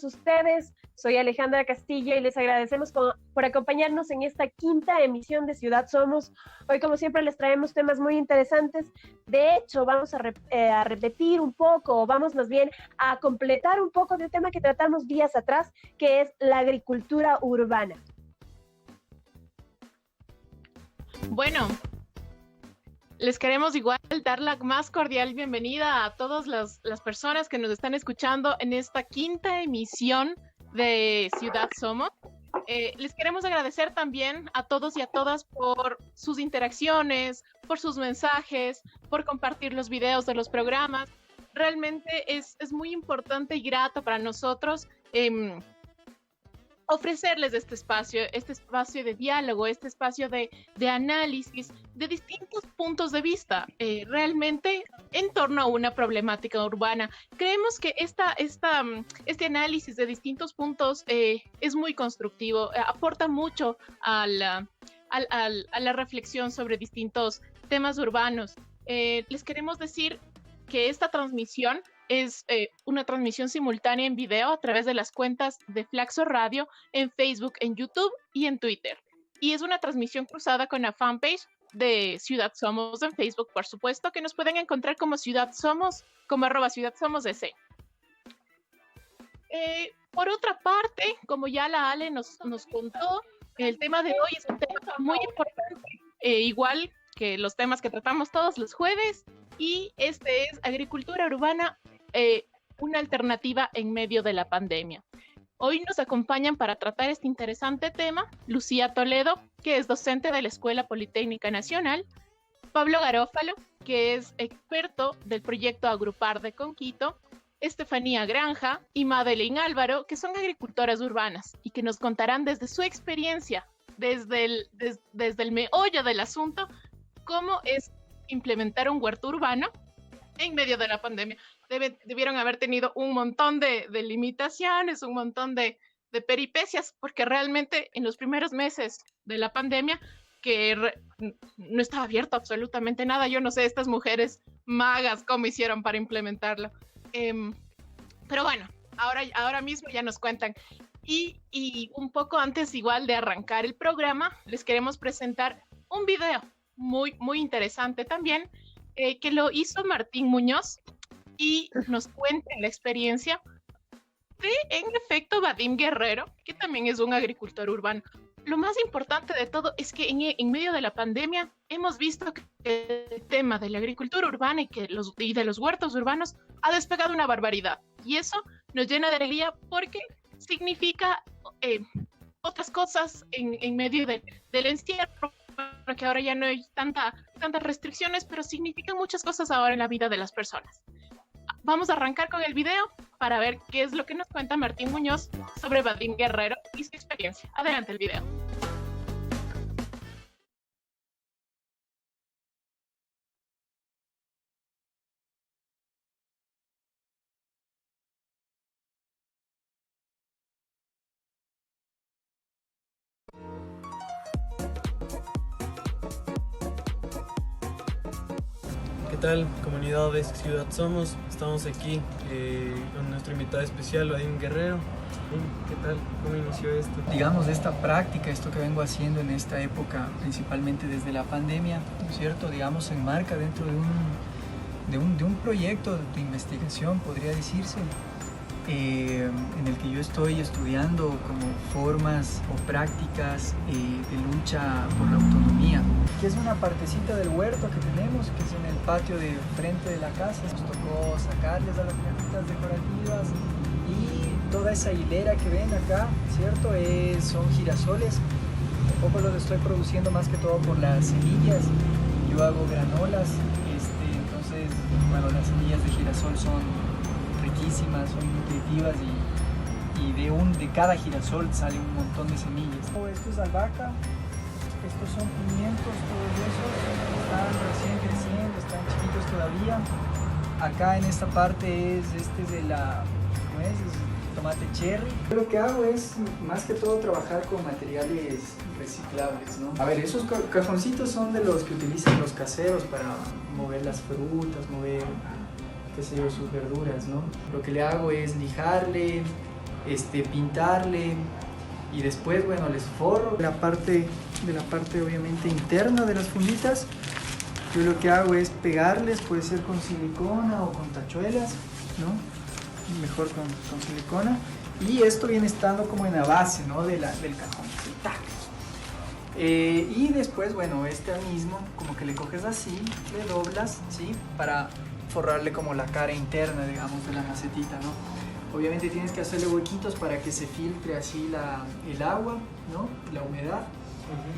ustedes. Soy Alejandra Castillo y les agradecemos por acompañarnos en esta quinta emisión de Ciudad Somos. Hoy, como siempre, les traemos temas muy interesantes. De hecho, vamos a repetir un poco, o vamos más bien a completar un poco de un tema que tratamos días atrás, que es la agricultura urbana. Bueno, les queremos igual dar la más cordial bienvenida a todas las personas que nos están escuchando en esta quinta emisión de Ciudad Somos. Les queremos agradecer también a todos y a todas por sus interacciones, por sus mensajes, por compartir los videos de los programas. Realmente es muy importante y grato para nosotros ofrecerles este espacio de diálogo, este espacio de análisis de distintos puntos de vista, realmente en torno a una problemática urbana. Creemos que este análisis de distintos puntos es muy constructivo, aporta mucho a la reflexión sobre distintos temas urbanos. Les queremos decir que esta transmisión es una transmisión simultánea en video a través de las cuentas de Flaxo Radio en Facebook, en YouTube y en Twitter. Y es una transmisión cruzada con la fanpage de Ciudad Somos en Facebook, por supuesto, que nos pueden encontrar como Ciudad Somos, como @CiudadSomosDC. Por otra parte, como ya la Ale nos contó, el tema de hoy es un tema muy importante, igual que los temas que tratamos todos los jueves, y este es agricultura urbana, una alternativa en medio de la pandemia. Hoy nos acompañan para tratar este interesante tema Lucía Toledo, que es docente de la Escuela Politécnica Nacional, Pablo Garófalo, que es experto del proyecto Agrupar de Conquito, Estefanía Granja y Madeline Álvaro, que son agricultoras urbanas y que nos contarán desde su experiencia, desde el meollo del asunto, cómo es implementar un huerto urbano en medio de la pandemia. Debieron haber tenido un montón de limitaciones, un montón de peripecias, porque realmente en los primeros meses de la pandemia, no estaba abierto absolutamente nada. Yo no sé, estas mujeres magas, cómo hicieron para implementarlo. Pero bueno, ahora mismo ya nos cuentan. Y un poco antes igual de arrancar el programa, les queremos presentar un video muy, muy interesante también, que lo hizo Martín Muñoz y nos cuenta la experiencia de, en efecto, Vadim Guerrero, que también es un agricultor urbano. Lo más importante de todo es que en medio de la pandemia hemos visto que el tema de la agricultura urbana y de los huertos urbanos ha despegado una barbaridad. Y eso nos llena de alegría porque significa otras cosas en medio del encierro, porque ahora ya no hay tantas restricciones, pero significan muchas cosas ahora en la vida de las personas. Vamos a arrancar con el video para ver qué es lo que nos cuenta Martín Muñoz sobre Vadim Guerrero y su experiencia. Adelante el video. ¿Qué tal, comunidad de Ciudad Somos? Estamos aquí con nuestro invitado especial, Vadim Guerrero. ¿Qué tal? ¿Cómo inició esto? Digamos, esta práctica, esto que vengo haciendo en esta época, principalmente desde la pandemia, ¿no es cierto? Digamos, se enmarca dentro de un proyecto de investigación, podría decirse, en el que yo estoy estudiando como formas o prácticas de lucha por la autonomía, que es una partecita del huerto que tenemos, que es en el patio de frente de la casa. Nos tocó sacarles a las plantitas decorativas y toda esa hilera que ven acá, ¿cierto? Son girasoles. Un poco los estoy produciendo más que todo por las semillas. Yo hago granolas, entonces, bueno, las semillas de girasol son riquísimas, son nutritivas y de cada girasol sale un montón de semillas. Esto es albahaca, estos son pimientos, todos esos están recién creciendo, están chiquitos todavía. Acá en esta parte es tomate cherry. Lo que hago es más que todo trabajar con materiales reciclables, ¿no? A ver, esos cajoncitos son de los que utilizan los caseros para mover las frutas, mover, qué sé yo, sus verduras, ¿no? Lo que le hago es lijarle, pintarle y después, bueno, les forro de la parte obviamente interna de las funditas. Yo lo que hago es pegarles, puede ser con silicona o con tachuelas, ¿no? Mejor con silicona. Y esto viene estando como en la base, ¿no? del cajón. ¡Tac! Y después, bueno, este mismo, como que le coges así, le doblas, ¿sí? Para forrarle como la cara interna, digamos, de la macetita, ¿no? Obviamente tienes que hacerle huequitos para que se filtre así el agua, ¿no? La humedad.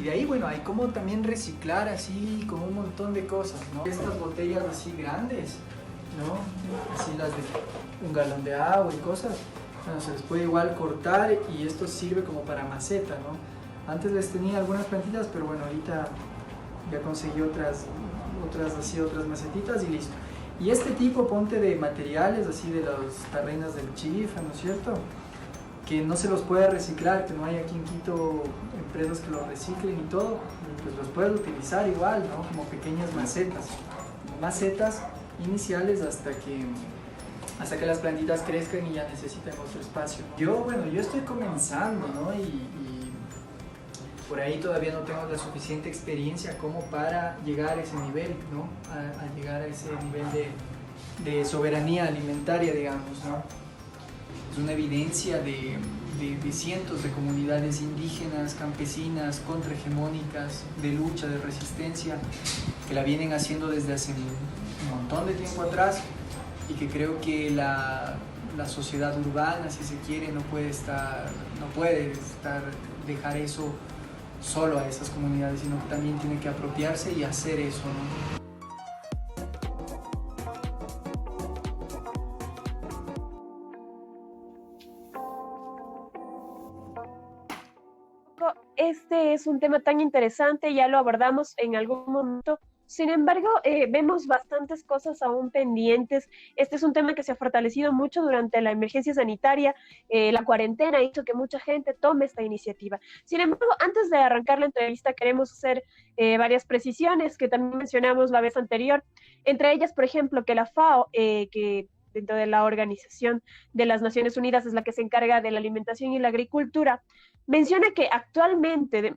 Y de ahí, bueno, hay como también reciclar así como un montón de cosas, ¿no? Estas botellas así grandes, ¿no? Así las de un galón de agua y cosas. Bueno, se les puede igual cortar y esto sirve como para maceta, ¿no? Antes les tenía algunas plantitas, pero bueno, ahorita ya conseguí otras macetitas y listo. Y este tipo, ponte de materiales, así de las tarrinas del chifa, ¿no es cierto? Que no se los puede reciclar, que no hay aquí en Quito empresas que los reciclen y todo, pues los puedes utilizar igual, ¿no? Como pequeñas macetas iniciales hasta que las plantitas crezcan y ya necesitan otro espacio. Yo estoy comenzando, ¿no? Y por ahí todavía no tengo la suficiente experiencia como para llegar a ese nivel, ¿no? A llegar a ese nivel de soberanía alimentaria, digamos, ¿no? Es una evidencia de cientos de comunidades indígenas, campesinas, contrahegemónicas, de lucha, de resistencia, que la vienen haciendo desde hace un montón de tiempo atrás y que creo que la sociedad urbana, si se quiere, no puede dejar eso solo a esas comunidades, sino que también tiene que apropiarse y hacer eso, ¿no? Este es un tema tan interesante, ya lo abordamos en algún momento. Sin embargo, vemos bastantes cosas aún pendientes. Este es un tema que se ha fortalecido mucho durante la emergencia sanitaria. La cuarentena ha hecho que mucha gente tome esta iniciativa. Sin embargo, antes de arrancar la entrevista, queremos hacer varias precisiones que también mencionamos la vez anterior. Entre ellas, por ejemplo, que la FAO, que dentro de la Organización de las Naciones Unidas es la que se encarga de la alimentación y la agricultura, menciona que actualmente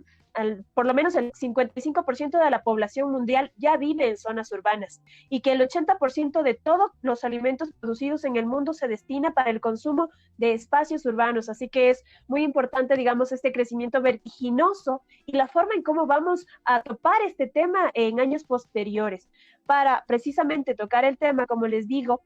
por lo menos el 55% de la población mundial ya vive en zonas urbanas y que el 80% de todos los alimentos producidos en el mundo se destina para el consumo de espacios urbanos. Así que es muy importante, digamos, este crecimiento vertiginoso y la forma en cómo vamos a topar este tema en años posteriores. Para precisamente tocar el tema, como les digo,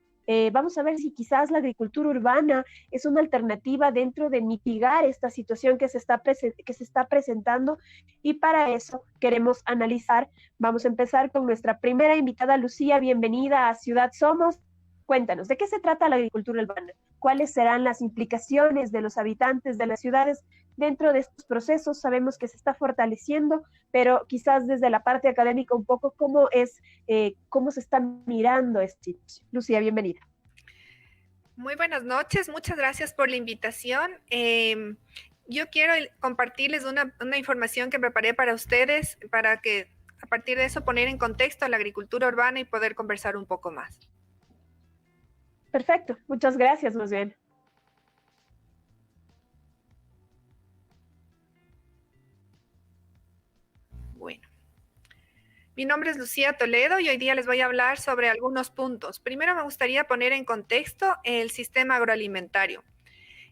vamos a ver si quizás la agricultura urbana es una alternativa dentro de mitigar esta situación que se está presentando, y para eso queremos analizar. Vamos a empezar con nuestra primera invitada, Lucía. Bienvenida a Ciudad Somos. Cuéntanos, ¿de qué se trata la agricultura urbana? ¿Cuáles serán las implicaciones de los habitantes de las ciudades dentro de estos procesos? Sabemos que se está fortaleciendo, pero quizás desde la parte académica un poco, ¿cómo se está mirando esta situación? Lucía, bienvenida. Muy buenas noches, muchas gracias por la invitación. Yo quiero compartirles una información que preparé para ustedes, para que a partir de eso poner en contexto la agricultura urbana y poder conversar un poco más. Perfecto, muchas gracias, más bien. Bueno, mi nombre es Lucía Toledo y hoy día les voy a hablar sobre algunos puntos. Primero me gustaría poner en contexto el sistema agroalimentario.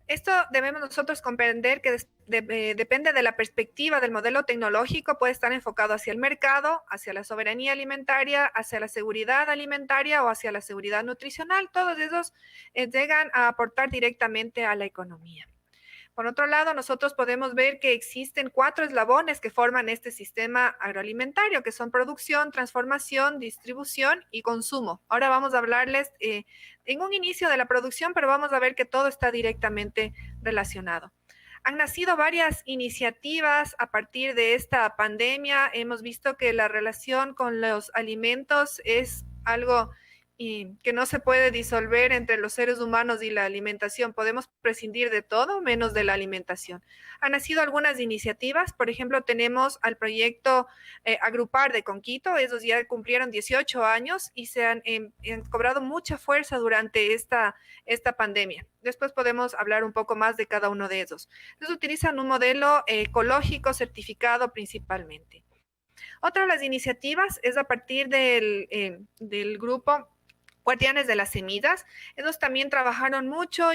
Esto debemos nosotros comprender que depende de la perspectiva del modelo tecnológico, puede estar enfocado hacia el mercado, hacia la soberanía alimentaria, hacia la seguridad alimentaria o hacia la seguridad nutricional. Todos esos llegan a aportar directamente a la economía. Por otro lado, nosotros podemos ver que existen 4 eslabones que forman este sistema agroalimentario, que son producción, transformación, distribución y consumo. Ahora vamos a hablarles en un inicio de la producción, pero vamos a ver que todo está directamente relacionado. Han nacido varias iniciativas a partir de esta pandemia. Hemos visto que la relación con los alimentos es algo y que no se puede disolver entre los seres humanos y la alimentación. Podemos prescindir de todo menos de la alimentación. Han nacido algunas iniciativas, por ejemplo, tenemos al proyecto Agrupar de Conquito, esos ya cumplieron 18 años y se han cobrado mucha fuerza durante esta pandemia. Después podemos hablar un poco más de cada uno de esos. Entonces utilizan un modelo ecológico certificado principalmente. Otra de las iniciativas es a partir del grupo Guardianes de las Semillas. Ellos también trabajaron mucho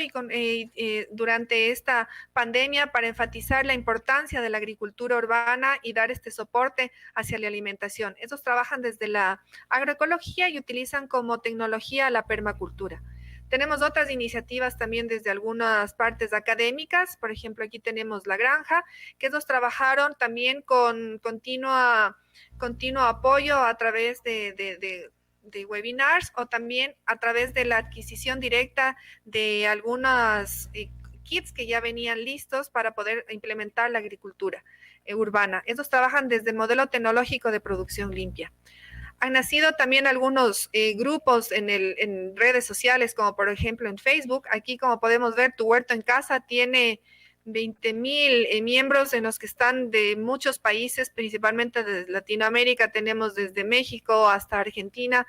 durante esta pandemia para enfatizar la importancia de la agricultura urbana y dar este soporte hacia la alimentación. Ellos trabajan desde la agroecología y utilizan como tecnología la permacultura. Tenemos otras iniciativas también desde algunas partes académicas. Por ejemplo, aquí tenemos La Granja, que ellos trabajaron también con continuo apoyo a través de webinars o también a través de la adquisición directa de algunas kits que ya venían listos para poder implementar la agricultura urbana. Ellos trabajan desde el modelo tecnológico de producción limpia. Han nacido también algunos grupos en redes sociales, como por ejemplo en Facebook. Aquí, como podemos ver, Tu Huerto en Casa tiene 20,000 miembros en los que están de muchos países, principalmente de Latinoamérica. Tenemos desde México hasta Argentina,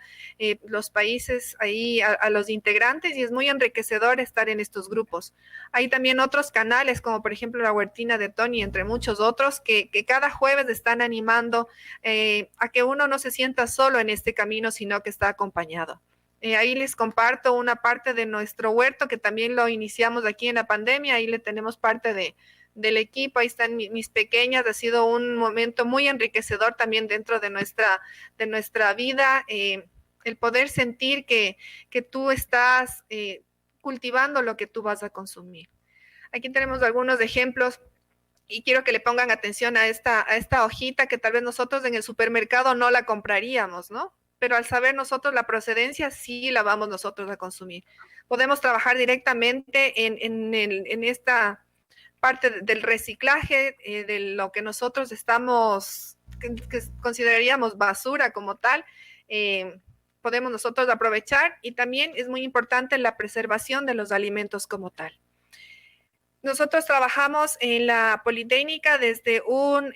los países ahí a los integrantes, y es muy enriquecedor estar en estos grupos. Hay también otros canales, como por ejemplo La Huertina de Tony, entre muchos otros, que cada jueves están animando a que uno no se sienta solo en este camino, sino que está acompañado. Ahí les comparto una parte de nuestro huerto que también lo iniciamos aquí en la pandemia. Ahí le tenemos parte del equipo. Ahí están mis pequeñas. Ha sido un momento muy enriquecedor también dentro de nuestra vida. El poder sentir que tú estás cultivando lo que tú vas a consumir. Aquí tenemos algunos ejemplos. Y quiero que le pongan atención a esta hojita que tal vez nosotros en el supermercado no la compraríamos, ¿no? Pero al saber nosotros la procedencia, sí la vamos nosotros a consumir. Podemos trabajar directamente en esta parte del reciclaje, de lo que nosotros que consideraríamos basura como tal, podemos nosotros aprovechar, y también es muy importante la preservación de los alimentos como tal. Nosotros trabajamos en la Politécnica desde un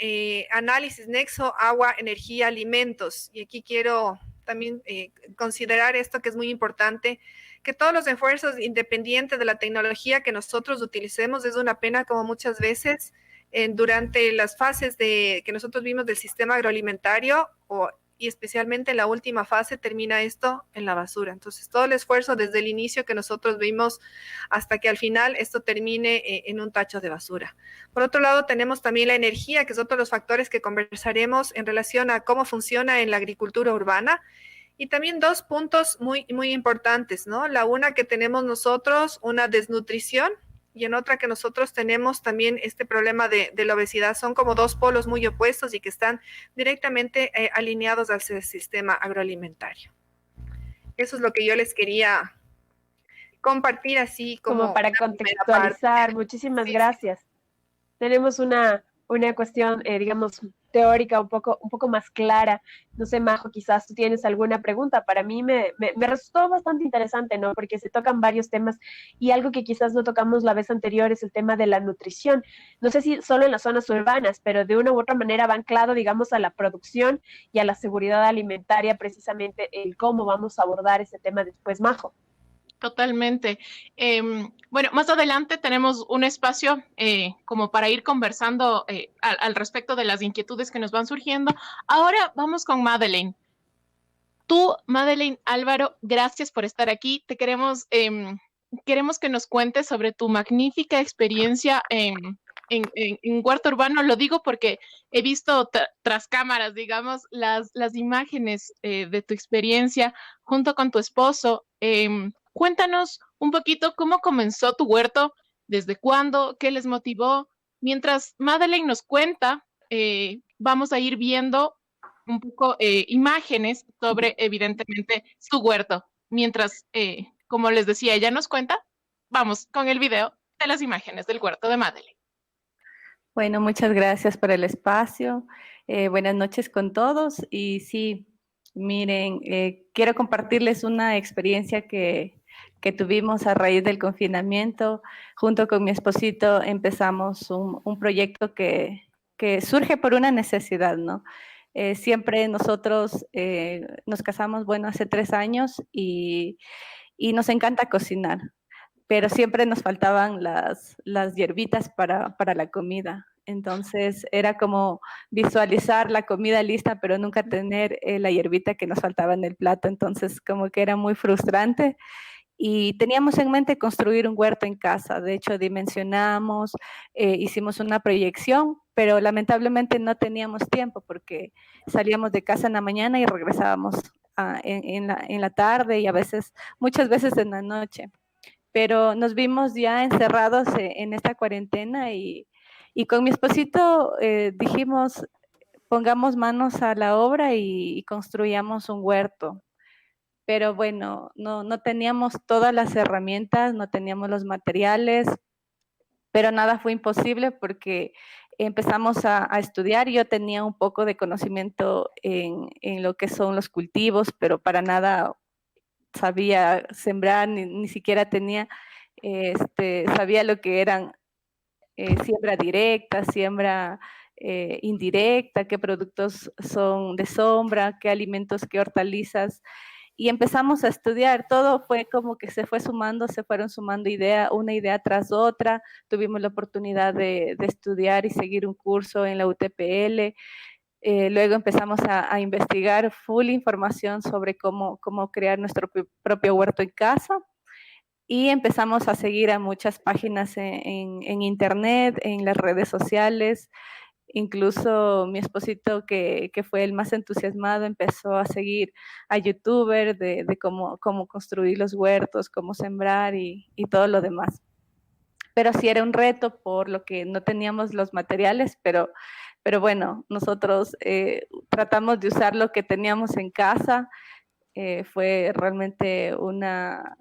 análisis nexo agua, energía, alimentos, y aquí quiero también considerar esto que es muy importante, que todos los esfuerzos independientes de la tecnología que nosotros utilicemos. Es una pena como muchas veces durante las fases que nosotros vimos del sistema agroalimentario y especialmente en la última fase termina esto en la basura. Entonces todo el esfuerzo desde el inicio que nosotros vimos hasta que al final esto termine en un tacho de basura. Por otro lado, tenemos también la energía, que es otro de los factores que conversaremos en relación a cómo funciona en la agricultura urbana. Y también dos puntos muy, muy importantes, ¿no? La una que tenemos nosotros, una desnutrición, y en otra que nosotros tenemos también este problema de la obesidad. Son como dos polos muy opuestos y que están directamente alineados al sistema agroalimentario. Eso es lo que yo les quería compartir así como para contextualizar. Muchísimas gracias. Tenemos una cuestión, digamos, teórica un poco más clara. No sé, Majo, quizás tú tienes alguna pregunta. Para mí me resultó bastante interesante, ¿no? Porque se tocan varios temas, y algo que quizás no tocamos la vez anterior es el tema de la nutrición. No sé si solo en las zonas urbanas, pero de una u otra manera va anclado, digamos, a la producción y a la seguridad alimentaria, precisamente el cómo vamos a abordar ese tema después, Majo. Totalmente. Bueno, más adelante tenemos un espacio como para ir conversando al respecto de las inquietudes que nos van surgiendo. Ahora vamos con Madeleine. Tú, Madeleine Álvaro, gracias por estar aquí. Te queremos que nos cuentes sobre tu magnífica experiencia en huerto urbano. Lo digo porque he visto tras cámaras, digamos, las imágenes de tu experiencia junto con tu esposo. Cuéntanos un poquito cómo comenzó tu huerto, desde cuándo, qué les motivó. Mientras Madeleine nos cuenta, vamos a ir viendo un poco imágenes sobre, evidentemente, su huerto. Mientras, como les decía, ella nos cuenta, vamos con el video de las imágenes del huerto de Madeleine. Bueno, muchas gracias por el espacio. Buenas noches con todos. Y sí, Miren, quiero compartirles una experiencia que tuvimos a raíz del confinamiento. Junto con mi esposito empezamos un proyecto que surge por una necesidad, ¿no? Siempre nosotros nos casamos, bueno, hace 3 años y nos encanta cocinar, pero siempre nos faltaban las hierbitas para la comida. Entonces era como visualizar la comida lista, pero nunca tener la hierbita que nos faltaba en el plato. Entonces como que era muy frustrante y teníamos en mente construir un huerto en casa. De hecho, dimensionamos, hicimos una proyección, pero lamentablemente no teníamos tiempo porque salíamos de casa en la mañana y regresábamos en la tarde y a veces, muchas veces en la noche. Pero nos vimos ya encerrados en esta cuarentena y con mi esposito dijimos, pongamos manos a la obra y construyamos un huerto. Pero bueno, no teníamos todas las herramientas, no teníamos los materiales, pero nada fue imposible porque empezamos a estudiar. Yo tenía un poco de conocimiento en lo que son los cultivos, pero para nada sabía sembrar, ni siquiera tenía, sabía lo que eran siembra directa, siembra indirecta, qué productos son de sombra, qué alimentos, qué hortalizas. Y empezamos a estudiar, todo fue como que se fue sumando, se fueron sumando una idea tras otra. Tuvimos la oportunidad de estudiar y seguir un curso en la UTPL. Luego empezamos a investigar full información sobre cómo crear nuestro propio huerto en casa y empezamos a seguir a muchas páginas en internet, en las redes sociales. Incluso mi esposito, que fue el más entusiasmado, empezó a seguir a youtubers de cómo construir los huertos, cómo sembrar y todo lo demás. Pero sí era un reto por lo que no teníamos los materiales, pero bueno, nosotros tratamos de usar lo que teníamos en casa. Fue realmente una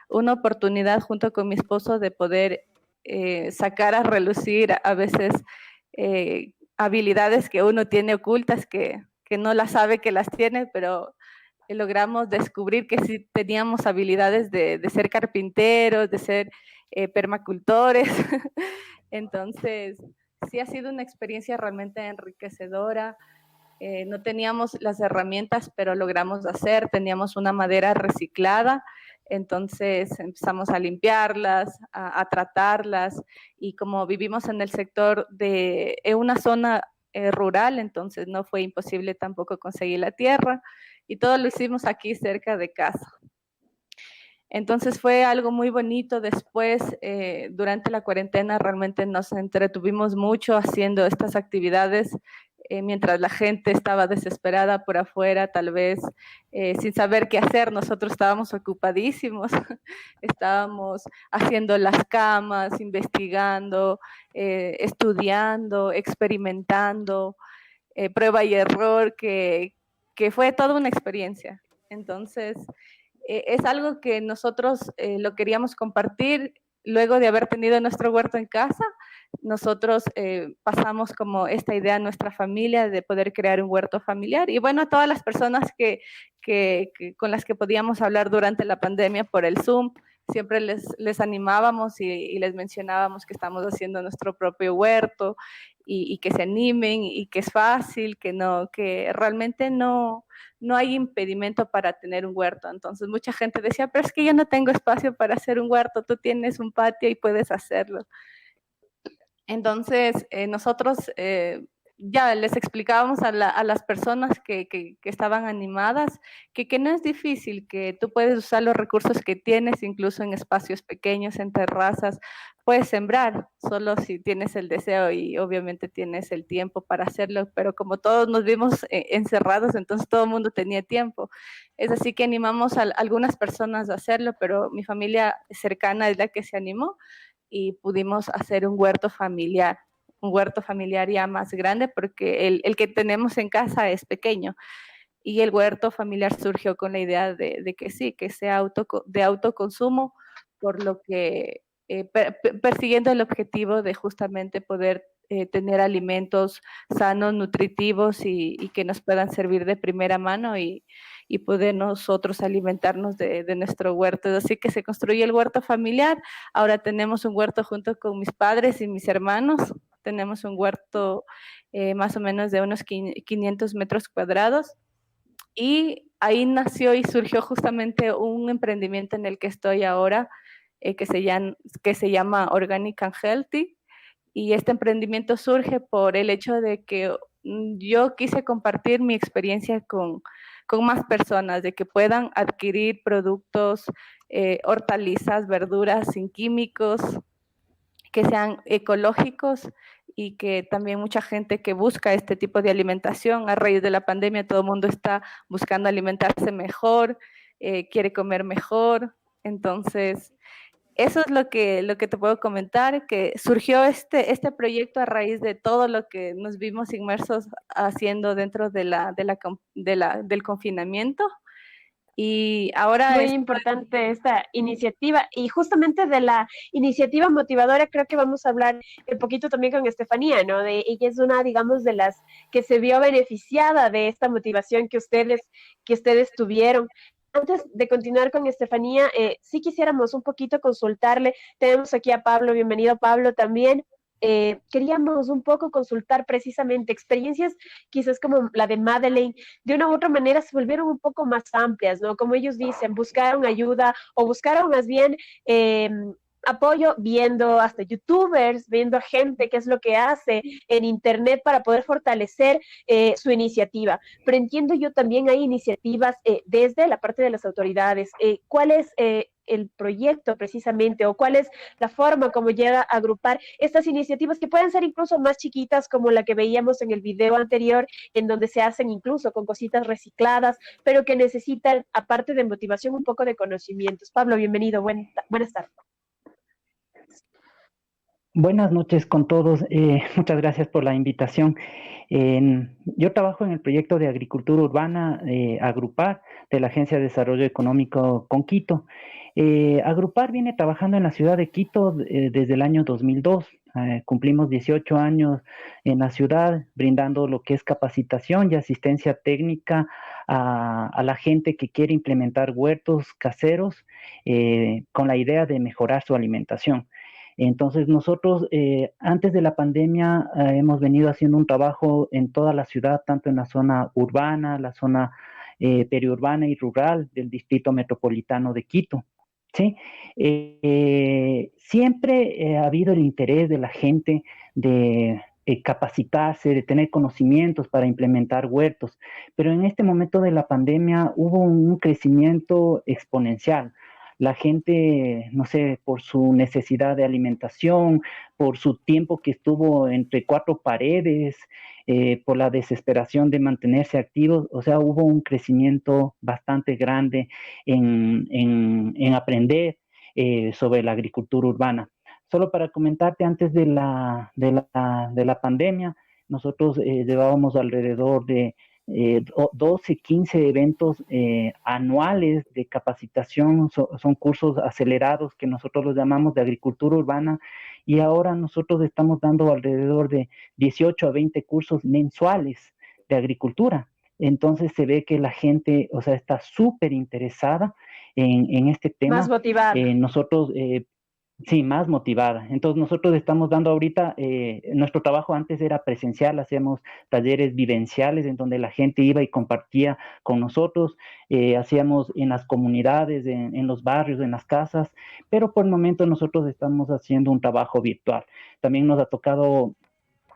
oportunidad junto con mi esposo de poder sacar a relucir a veces habilidades que uno tiene ocultas, que no las sabe que las tiene, pero logramos descubrir que sí teníamos habilidades de ser carpinteros, de ser permacultores. Entonces, sí ha sido una experiencia realmente enriquecedora. No teníamos las herramientas, pero logramos hacer, teníamos una madera reciclada, entonces empezamos a limpiarlas, a tratarlas, y como vivimos en el sector en una zona rural, entonces no fue imposible tampoco conseguir la tierra, y todo lo hicimos aquí cerca de casa. Entonces fue algo muy bonito. Después, durante la cuarentena, realmente nos entretuvimos mucho haciendo estas actividades mientras la gente estaba desesperada por afuera, tal vez sin saber qué hacer. Nosotros estábamos ocupadísimos, estábamos haciendo las camas, investigando, estudiando, experimentando, prueba y error, que fue toda una experiencia. Entonces, es algo que nosotros lo queríamos compartir. Luego de haber tenido nuestro huerto en casa, nosotros pasamos como esta idea a nuestra familia de poder crear un huerto familiar. Y bueno, a todas las personas con las que podíamos hablar durante la pandemia por el Zoom, siempre les animábamos y les mencionábamos que estamos haciendo nuestro propio huerto y que se animen y que es fácil, que realmente no hay impedimento para tener un huerto. Entonces mucha gente decía, pero es que yo no tengo espacio para hacer un huerto, tú tienes un patio y puedes hacerlo. Entonces nosotros ya les explicábamos a las personas que estaban animadas que no es difícil, que tú puedes usar los recursos que tienes, incluso en espacios pequeños, en terrazas, puedes sembrar, solo si tienes el deseo y obviamente tienes el tiempo para hacerlo, pero como todos nos vimos encerrados, entonces todo el mundo tenía tiempo. Es así que animamos a algunas personas a hacerlo, pero mi familia cercana es la que se animó y pudimos hacer un huerto familiar ya más grande, porque el que tenemos en casa es pequeño. Y el huerto familiar surgió con la idea de que sí, que sea de autoconsumo, por lo que persiguiendo el objetivo de justamente poder tener alimentos sanos, nutritivos y que nos puedan servir de primera mano y poder nosotros alimentarnos de nuestro huerto. Así que se construye el huerto familiar. Ahora tenemos un huerto junto con mis padres y mis hermanos. Tenemos un huerto más o menos de unos 500 metros cuadrados. Y ahí nació y surgió justamente un emprendimiento en el que estoy ahora, que se llama Organic and Healthy. Y este emprendimiento surge por el hecho de que yo quise compartir mi experiencia con más personas, de que puedan adquirir productos, hortalizas, verduras sin químicos, que sean ecológicos y que también mucha gente que busca este tipo de alimentación, a raíz de la pandemia todo el mundo está buscando alimentarse mejor, quiere comer mejor. Entonces, eso es lo que te puedo comentar, que surgió este proyecto a raíz de todo lo que nos vimos inmersos haciendo dentro del confinamiento. Y ahora Muy importante esta iniciativa, y justamente de la iniciativa motivadora creo que vamos a hablar un poquito también con Estefanía, ¿no? Ella es una, digamos, de las que se vio beneficiada de esta motivación que ustedes tuvieron. Antes de continuar con Estefanía, sí quisiéramos un poquito consultarle. Tenemos aquí a Pablo, bienvenido Pablo también. Queríamos un poco consultar precisamente experiencias quizás como la de Madeleine, de una u otra manera se volvieron un poco más amplias, ¿no? Como ellos dicen, buscaron ayuda o buscaron más bien apoyo viendo hasta youtubers, viendo a gente qué es lo que hace en internet para poder fortalecer su iniciativa. Pero entiendo yo también hay iniciativas desde la parte de las autoridades. ¿Cuál es el proyecto precisamente o cuál es la forma como llega a agrupar estas iniciativas que pueden ser incluso más chiquitas como la que veíamos en el video anterior, en donde se hacen incluso con cositas recicladas, pero que necesitan, aparte de motivación, un poco de conocimientos? Pablo, bienvenido, buenas tardes. Buenas noches con todos. Muchas gracias por la invitación. Yo trabajo en el proyecto de agricultura urbana Agrupar de la Agencia de Desarrollo Económico con Quito. Agrupar viene trabajando en la ciudad de Quito desde el año 2002. Cumplimos 18 años en la ciudad brindando lo que es capacitación y asistencia técnica a la gente que quiere implementar huertos caseros con la idea de mejorar su alimentación. Entonces nosotros antes de la pandemia hemos venido haciendo un trabajo en toda la ciudad, tanto en la zona urbana, la zona periurbana y rural del distrito metropolitano de Quito. ¿Sí? Siempre ha habido el interés de la gente de capacitarse, de tener conocimientos para implementar huertos, pero en este momento de la pandemia hubo un crecimiento exponencial. La gente, no sé, por su necesidad de alimentación, por su tiempo que estuvo entre cuatro paredes, por la desesperación de mantenerse activos, o sea, hubo un crecimiento bastante grande en aprender sobre la agricultura urbana. Solo para comentarte, antes de la pandemia, nosotros llevábamos alrededor de 12, 15 eventos anuales de capacitación, son cursos acelerados que nosotros los llamamos de agricultura urbana, y ahora nosotros estamos dando alrededor de 18 a 20 cursos mensuales de agricultura. Entonces se ve que la gente, o sea, está súper interesada en este tema. Más motivada. Nosotros... Sí, más motivada. Entonces nosotros estamos dando ahorita, nuestro trabajo antes era presencial, hacíamos talleres vivenciales en donde la gente iba y compartía con nosotros, hacíamos en las comunidades, en los barrios, en las casas, pero por el momento nosotros estamos haciendo un trabajo virtual. También nos ha tocado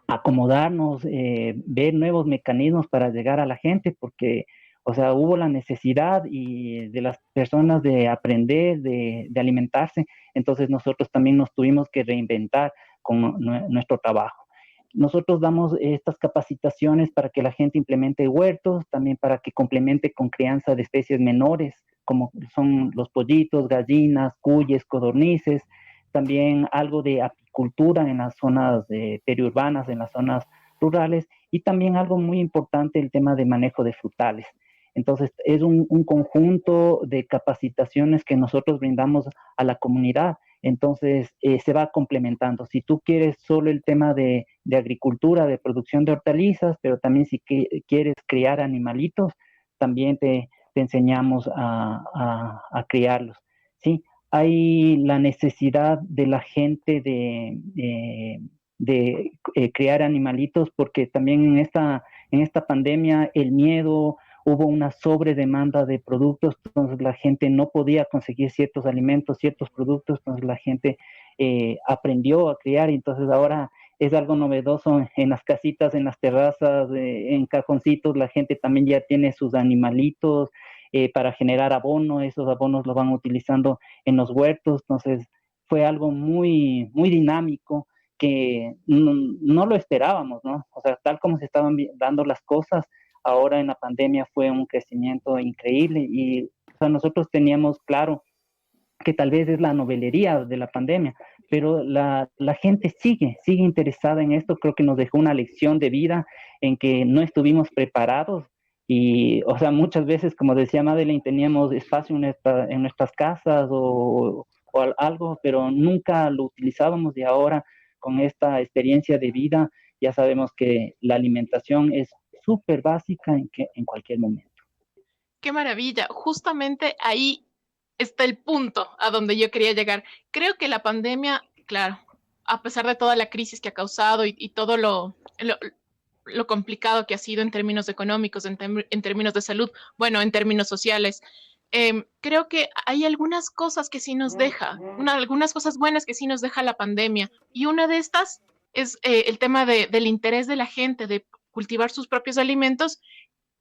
acomodarnos, ver nuevos mecanismos para llegar a la gente, porque o sea, hubo la necesidad y de las personas de aprender, de alimentarse, entonces nosotros también nos tuvimos que reinventar con nuestro trabajo. Nosotros damos estas capacitaciones para que la gente implemente huertos, también para que complemente con crianza de especies menores, como son los pollitos, gallinas, cuyes, codornices, también algo de apicultura en las zonas periurbanas, en las zonas rurales, y también algo muy importante, el tema de manejo de frutales. Entonces, es un conjunto de capacitaciones que nosotros brindamos a la comunidad, Entonces, se va complementando. Si tú quieres solo el tema de agricultura, de producción de hortalizas, pero también si quieres criar animalitos, también te enseñamos a criarlos, ¿sí? Hay la necesidad de la gente de criar animalitos porque también en esta pandemia el miedo, hubo una sobredemanda de productos, entonces la gente no podía conseguir ciertos alimentos, ciertos productos, entonces la gente aprendió a criar y entonces ahora es algo novedoso en las casitas, en las terrazas, en cajoncitos, la gente también ya tiene sus animalitos para generar abono, esos abonos los van utilizando en los huertos, entonces fue algo muy, muy dinámico que no lo esperábamos, ¿no? O sea, tal como se estaban dando las cosas, ahora en la pandemia fue un crecimiento increíble y o sea, nosotros teníamos claro que tal vez es la novelería de la pandemia, pero la gente sigue interesada en esto, creo que nos dejó una lección de vida en que no estuvimos preparados y, o sea, muchas veces, como decía Madeleine, teníamos espacio en nuestras casas o algo, pero nunca lo utilizábamos y ahora con esta experiencia de vida ya sabemos que la alimentación es súper básica en cualquier momento. Qué maravilla. Justamente ahí está el punto a donde yo quería llegar. Creo que la pandemia, claro, a pesar de toda la crisis que ha causado y todo lo complicado que ha sido en términos económicos, en términos de salud, bueno, en términos sociales, creo que hay algunas cosas que sí nos deja, algunas cosas buenas que sí nos deja la pandemia. Y una de estas es el tema del interés de la gente de cultivar sus propios alimentos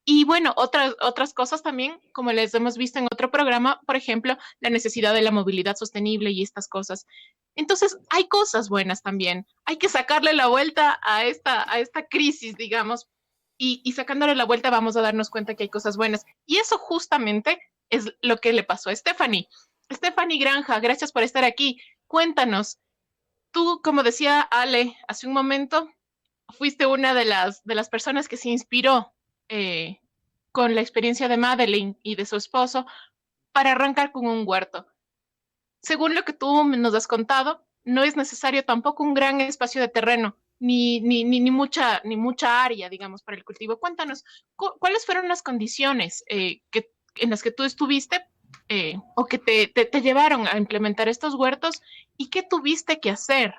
y bueno, otras cosas también, como les hemos visto en otro programa, por ejemplo, la necesidad de la movilidad sostenible y estas cosas. Entonces, hay cosas buenas también. Hay que sacarle la vuelta a esta crisis, digamos, y sacándole la vuelta vamos a darnos cuenta que hay cosas buenas. Y eso justamente es lo que le pasó a Stephanie. Stephanie Granja, gracias por estar aquí. Cuéntanos, tú, como decía Ale hace un momento, fuiste una de las personas que se inspiró eh, con la experiencia de Madeleine y de su esposo para arrancar con un huerto. Según lo que tú nos has contado, no es necesario tampoco un gran espacio de terreno, ni mucha área, digamos, para el cultivo. Cuéntanos, ¿cuáles fueron las condiciones en las que tú estuviste o que te llevaron a implementar estos huertos y qué tuviste que hacer?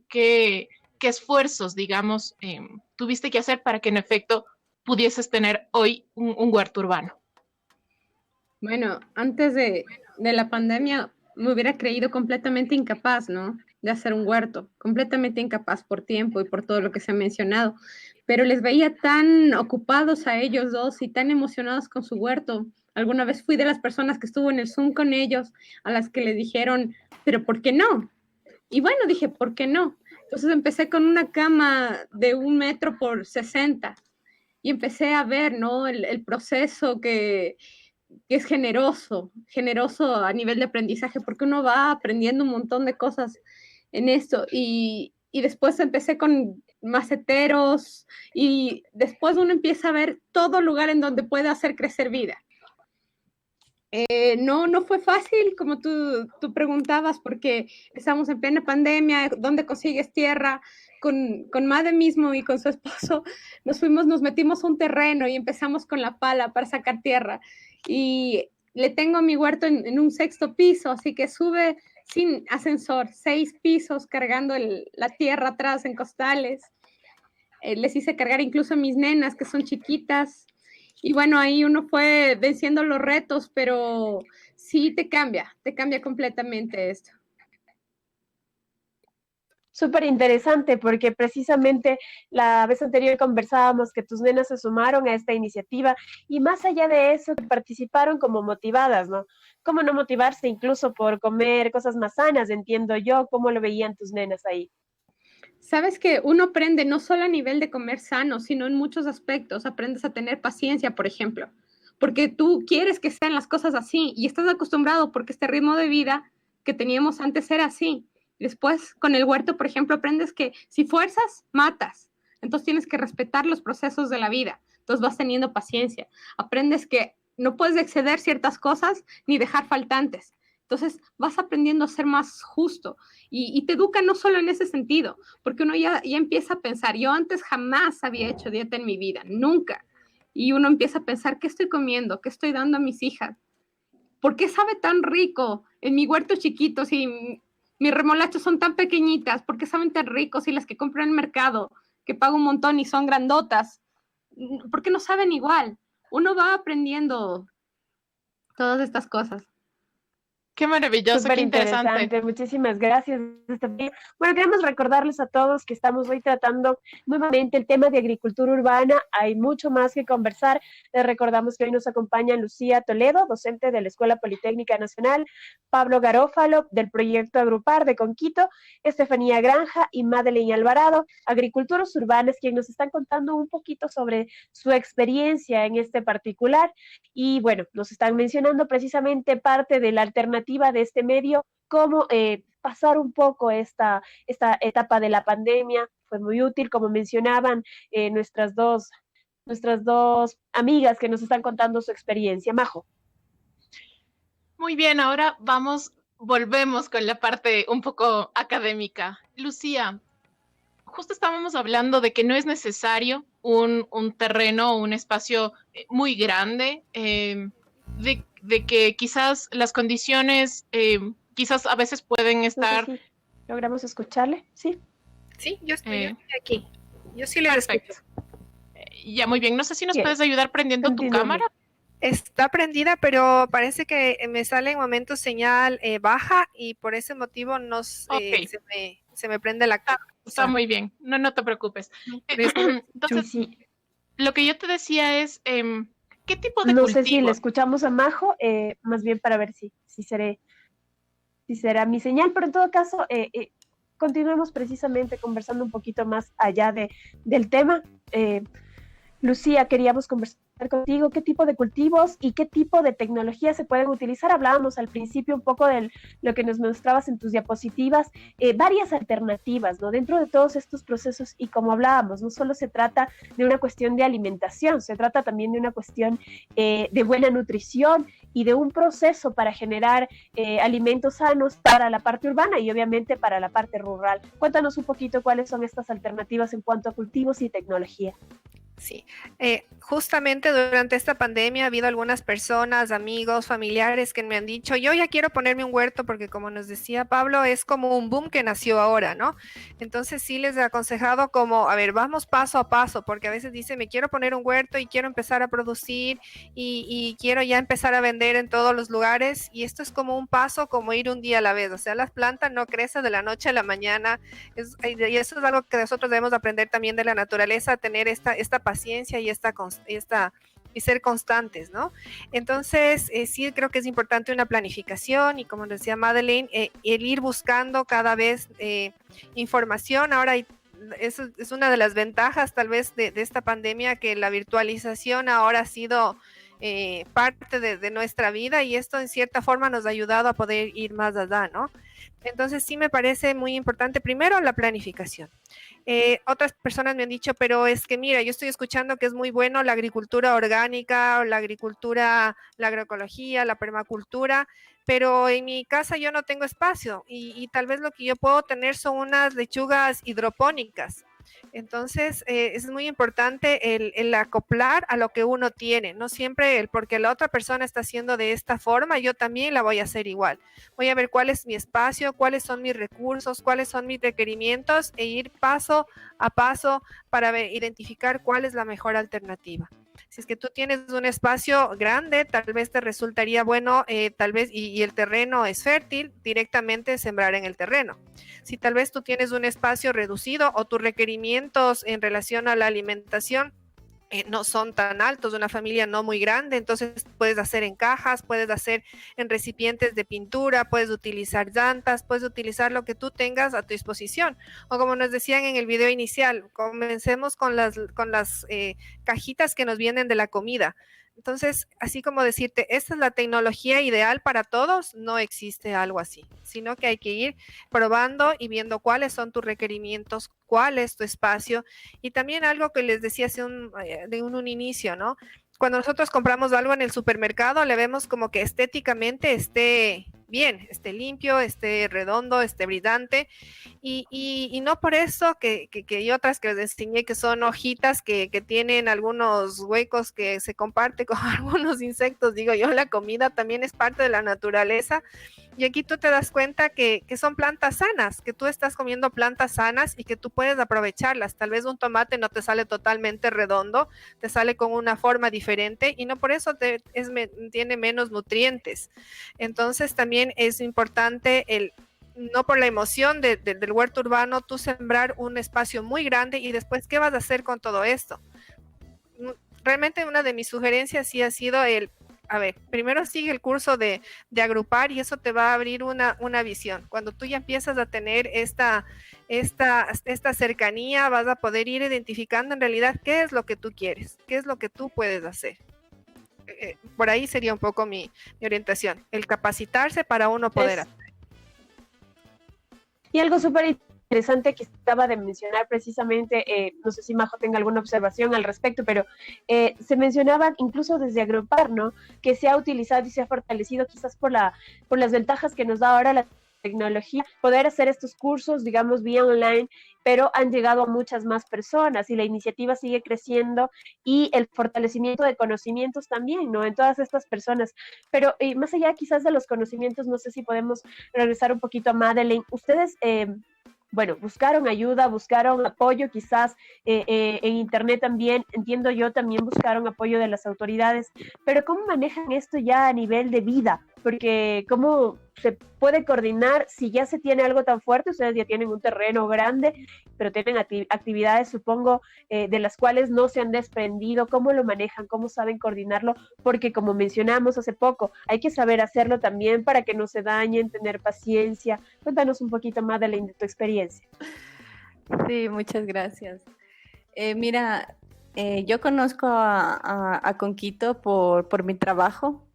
¿Qué esfuerzos, digamos, tuviste que hacer para que en efecto pudieses tener hoy un huerto urbano? Bueno, antes de la pandemia me hubiera creído completamente incapaz, ¿no? De hacer un huerto, completamente incapaz por tiempo y por todo lo que se ha mencionado, pero les veía tan ocupados a ellos dos y tan emocionados con su huerto. Alguna vez fui de las personas que estuvo en el Zoom con ellos, a las que le dijeron, pero ¿por qué no? Y bueno, dije, ¿por qué no? Entonces empecé con una cama de 1 metro por 60 y empecé a ver, ¿no? El proceso que es generoso a nivel de aprendizaje, porque uno va aprendiendo un montón de cosas en esto. Y después empecé con maceteros y después uno empieza a ver todo lugar en donde puede hacer crecer vida. No fue fácil, como tú preguntabas, porque estamos en plena pandemia, ¿dónde consigues tierra? Con Made mismo y con su esposo nos metimos a un terreno y empezamos con la pala para sacar tierra. Y le tengo a mi huerto en un 6.º piso, así que sube sin ascensor, 6 pisos cargando la tierra atrás en costales. Les hice cargar incluso a mis nenas, que son chiquitas. Y bueno, ahí uno fue venciendo los retos, pero sí te cambia completamente esto. Súper interesante porque precisamente la vez anterior conversábamos que tus nenas se sumaron a esta iniciativa y más allá de eso participaron como motivadas, ¿no? ¿Cómo no motivarse incluso por comer cosas más sanas? Entiendo yo, ¿cómo lo veían tus nenas ahí? Sabes que uno aprende no solo a nivel de comer sano, sino en muchos aspectos. Aprendes a tener paciencia, por ejemplo, porque tú quieres que sean las cosas así y estás acostumbrado porque este ritmo de vida que teníamos antes era así. Después, con el huerto, por ejemplo, aprendes que si fuerzas, matas. Entonces tienes que respetar los procesos de la vida. Entonces vas teniendo paciencia. Aprendes que no puedes exceder ciertas cosas ni dejar faltantes. Entonces vas aprendiendo a ser más justo y te educa no solo en ese sentido, porque uno ya empieza a pensar, yo antes jamás había hecho dieta en mi vida, nunca. Y uno empieza a pensar, ¿qué estoy comiendo? ¿Qué estoy dando a mis hijas? ¿Por qué sabe tan rico en mi huerto chiquito si mis remolachos son tan pequeñitas? ¿Por qué saben tan ricos si las que compro en el mercado, que pago un montón y son grandotas? ¿Por qué no saben igual? Uno va aprendiendo todas estas cosas. Qué maravilloso, Súper qué interesante. interesante, muchísimas gracias. Bueno, queremos recordarles a todos que estamos hoy tratando nuevamente el tema de agricultura urbana. Hay mucho más que conversar. Les recordamos que hoy nos acompaña Lucía Toledo, docente de la Escuela Politécnica Nacional, Pablo Garófalo, del proyecto Agrupar de Conquito, Estefanía Granja y Madeleine Alvarado, agricultoras urbanas, quienes nos están contando un poquito sobre su experiencia en este particular. Y bueno, nos están mencionando precisamente parte de la alternativa de este medio, cómo pasar un poco esta etapa de la pandemia. Fue muy útil, como mencionaban nuestras dos amigas que nos están contando su experiencia. Majo. Muy bien, ahora volvemos con la parte un poco académica. Lucía, justo estábamos hablando de que no es necesario un terreno o un espacio muy grande, de que quizás las condiciones, quizás a veces pueden estar... No sé si logramos escucharle, ¿sí? Sí, yo estoy aquí. Yo sí le escucho. Ya, muy bien. No sé si nos puedes ayudar prendiendo tu cámara. Está prendida, pero parece que me sale en momentos señal baja y por ese motivo se me prende la cámara. Está muy bien, no te preocupes. Entonces, sí. Lo que yo te decía es, ¿qué tipo de cultivo? No cultivo? sé si le escuchamos a Majo, más bien para ver si será mi señal, pero en todo caso, continuemos precisamente conversando un poquito más allá del tema. Lucía, queríamos conversar contigo qué tipo de cultivos y qué tipo de tecnología se pueden utilizar. Hablábamos al principio un poco de lo que nos mostrabas en tus diapositivas, varias alternativas, ¿no? Dentro de todos estos procesos, y como hablábamos, no solo se trata de una cuestión de alimentación, se trata también de una cuestión de buena nutrición y de un proceso para generar alimentos sanos para la parte urbana y obviamente para la parte rural. Cuéntanos un poquito cuáles son estas alternativas en cuanto a cultivos y tecnología. Sí, justamente durante esta pandemia ha habido algunas personas, amigos, familiares que me han dicho, yo ya quiero ponerme un huerto porque como nos decía Pablo, es como un boom que nació ahora, ¿no? Entonces sí les he aconsejado como, a ver, vamos paso a paso, porque a veces dice, me quiero poner un huerto y quiero empezar a producir y quiero ya empezar a vender en todos los lugares y esto es como un paso, como ir un día a la vez, o sea, las plantas no crecen de la noche a la mañana y eso es algo que nosotros debemos aprender también de la naturaleza, tener esta paciencia y ser constantes, ¿no? Entonces, sí creo que es importante una planificación y como decía Madeleine, el ir buscando cada vez información. Ahora eso es una de las ventajas tal vez de esta pandemia, que la virtualización ahora ha sido parte de nuestra vida y esto en cierta forma nos ha ayudado a poder ir más allá, ¿no? Entonces sí me parece muy importante primero la planificación. Otras personas me han dicho, pero es que mira, yo estoy escuchando que es muy bueno la agricultura orgánica, la agricultura, la agroecología, la permacultura, pero en mi casa yo no tengo espacio y tal vez lo que yo puedo tener son unas lechugas hidropónicas. Entonces, es muy importante el acoplar a lo que uno tiene, no siempre porque la otra persona está haciendo de esta forma, yo también la voy a hacer igual. Voy a ver cuál es mi espacio, cuáles son mis recursos, cuáles son mis requerimientos e ir paso a paso para identificar cuál es la mejor alternativa. Si es que tú tienes un espacio grande, tal vez te resultaría bueno, tal vez, y el terreno es fértil, directamente sembrar en el terreno. Si tal vez tú tienes un espacio reducido o tus requerimientos en relación a la alimentación no son tan altos, una familia no muy grande, entonces puedes hacer en cajas, puedes hacer en recipientes de pintura, puedes utilizar llantas, puedes utilizar lo que tú tengas a tu disposición. O como nos decían en el video inicial, comencemos con las cajitas que nos vienen de la comida. Entonces, así como decirte, esta es la tecnología ideal para todos, no existe algo así, sino que hay que ir probando y viendo cuáles son tus requerimientos, cuál es tu espacio. Y también algo que les decía de un inicio, ¿no? Cuando nosotros compramos algo en el supermercado, le vemos como que estéticamente esté bien, esté limpio, esté redondo, esté brillante, y no por eso que hay otras que les enseñé que son hojitas que tienen algunos huecos que se comparte con algunos insectos. Digo yo, la comida también es parte de la naturaleza, y aquí tú te das cuenta que son plantas sanas, que tú estás comiendo plantas sanas y que tú puedes aprovecharlas. Tal vez un tomate no te sale totalmente redondo, te sale con una forma diferente y no por eso tiene menos nutrientes. Entonces también es importante no por la emoción del huerto urbano, tú sembrar un espacio muy grande y después, ¿qué vas a hacer con todo esto? Realmente una de mis sugerencias sí ha sido a ver, primero sigue el curso de agrupar y eso te va a abrir una visión. Cuando tú ya empiezas a tener esta cercanía, vas a poder ir identificando en realidad qué es lo que tú quieres, qué es lo que tú puedes hacer. Por ahí sería un poco mi orientación, el capacitarse para uno poder hacer. Y algo súper interesante que estaba de mencionar precisamente, no sé si Majo tenga alguna observación al respecto, pero se mencionaba incluso desde agrupar, ¿no? Que se ha utilizado y se ha fortalecido quizás por las ventajas que nos da ahora la tecnología, poder hacer estos cursos, digamos, vía online, pero han llegado a muchas más personas y la iniciativa sigue creciendo y el fortalecimiento de conocimientos también, ¿no? En todas estas personas. Pero más allá quizás de los conocimientos, no sé si podemos regresar un poquito a Madeleine. Ustedes, bueno, buscaron ayuda, buscaron apoyo, quizás en Internet también, entiendo yo, también buscaron apoyo de las autoridades, pero ¿cómo manejan esto ya a nivel de vida? Porque ¿cómo se puede coordinar si ya se tiene algo tan fuerte? Ustedes ya tienen un terreno grande, pero tienen actividades, supongo, de las cuales no se han desprendido. ¿Cómo lo manejan? ¿Cómo saben coordinarlo? Porque como mencionamos hace poco, hay que saber hacerlo también para que no se dañen, tener paciencia. Cuéntanos un poquito más de tu experiencia. Sí, muchas gracias. Mira, yo conozco a Conquito por mi trabajo.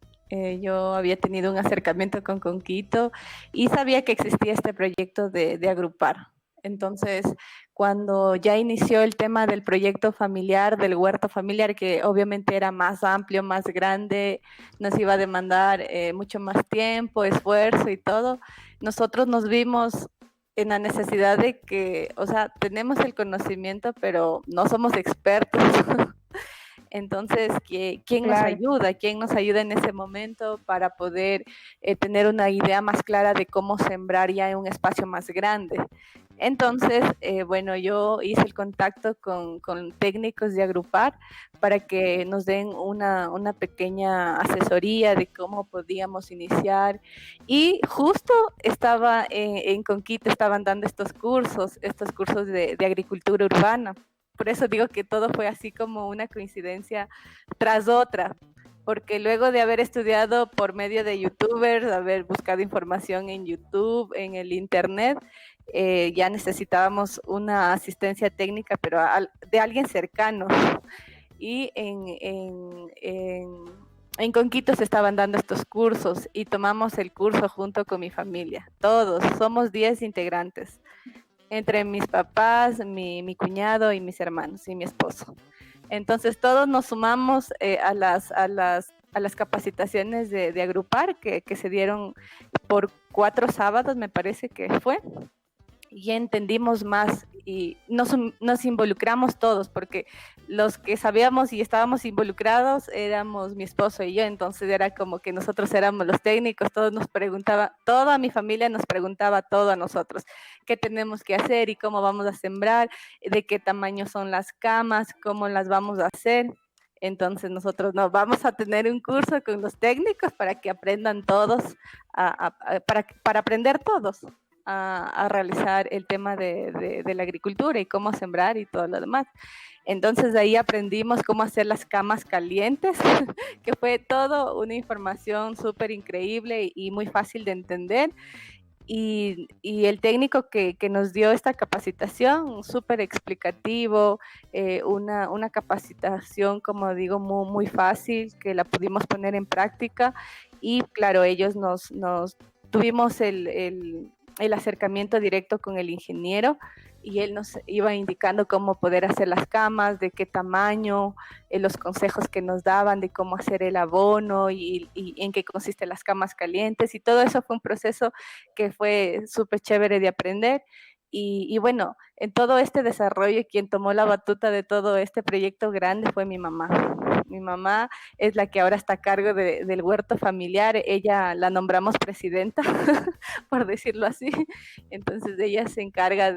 Yo había tenido un acercamiento con Conquito y sabía que existía este proyecto de agrupar. Entonces, cuando ya inició el tema del proyecto familiar, del huerto familiar, que obviamente era más amplio, más grande, nos iba a demandar mucho más tiempo, esfuerzo y todo, nosotros nos vimos en la necesidad de que, o sea, tenemos el conocimiento, pero no somos expertos. Entonces, ¿quién nos ayuda? ¿Quién nos ayuda en ese momento para poder tener una idea más clara de cómo sembrar ya en un espacio más grande? Entonces, bueno, yo hice el contacto con técnicos de agrupar para que nos den una pequeña asesoría de cómo podíamos iniciar. Y justo estaba en Conquito, estaban dando estos cursos de agricultura urbana. Por eso digo que todo fue así como una coincidencia tras otra, porque luego de haber estudiado por medio de youtubers, haber buscado información en YouTube, en el internet, ya necesitábamos una asistencia técnica, pero de alguien cercano. Y en Conquito se estaban dando estos cursos y tomamos el curso junto con mi familia. Todos, somos 10 integrantes. Entre mis papás, mi cuñado y mis hermanos y mi esposo. Entonces todos nos sumamos a las capacitaciones de agrupar que se dieron por 4 sábados, me parece que fue, y entendimos más y nos involucramos todos, porque los que sabíamos y estábamos involucrados éramos mi esposo y yo, entonces era como que nosotros éramos los técnicos, toda mi familia nos preguntaba todo a nosotros, qué tenemos que hacer y cómo vamos a sembrar, de qué tamaño son las camas, cómo las vamos a hacer. Entonces nosotros nos vamos a tener un curso con los técnicos para que aprendan todos, para aprender todos a realizar el tema de la agricultura y cómo sembrar y todo lo demás. Entonces de ahí aprendimos cómo hacer las camas calientes, que fue todo una información súper increíble y muy fácil de entender. Y el técnico que nos dio esta capacitación, súper explicativo, una capacitación, como digo, muy, muy fácil, que la pudimos poner en práctica. Y claro, ellos tuvimos el acercamiento directo con el ingeniero y él nos iba indicando cómo poder hacer las camas, de qué tamaño, los consejos que nos daban de cómo hacer el abono y en qué consisten las camas calientes, y todo eso fue un proceso que fue súper chévere de aprender. Y bueno, en todo este desarrollo, quien tomó la batuta de todo este proyecto grande fue mi mamá. Mi mamá es la que ahora está a cargo del huerto familiar. Ella la nombramos presidenta, por decirlo así. Entonces ella se encarga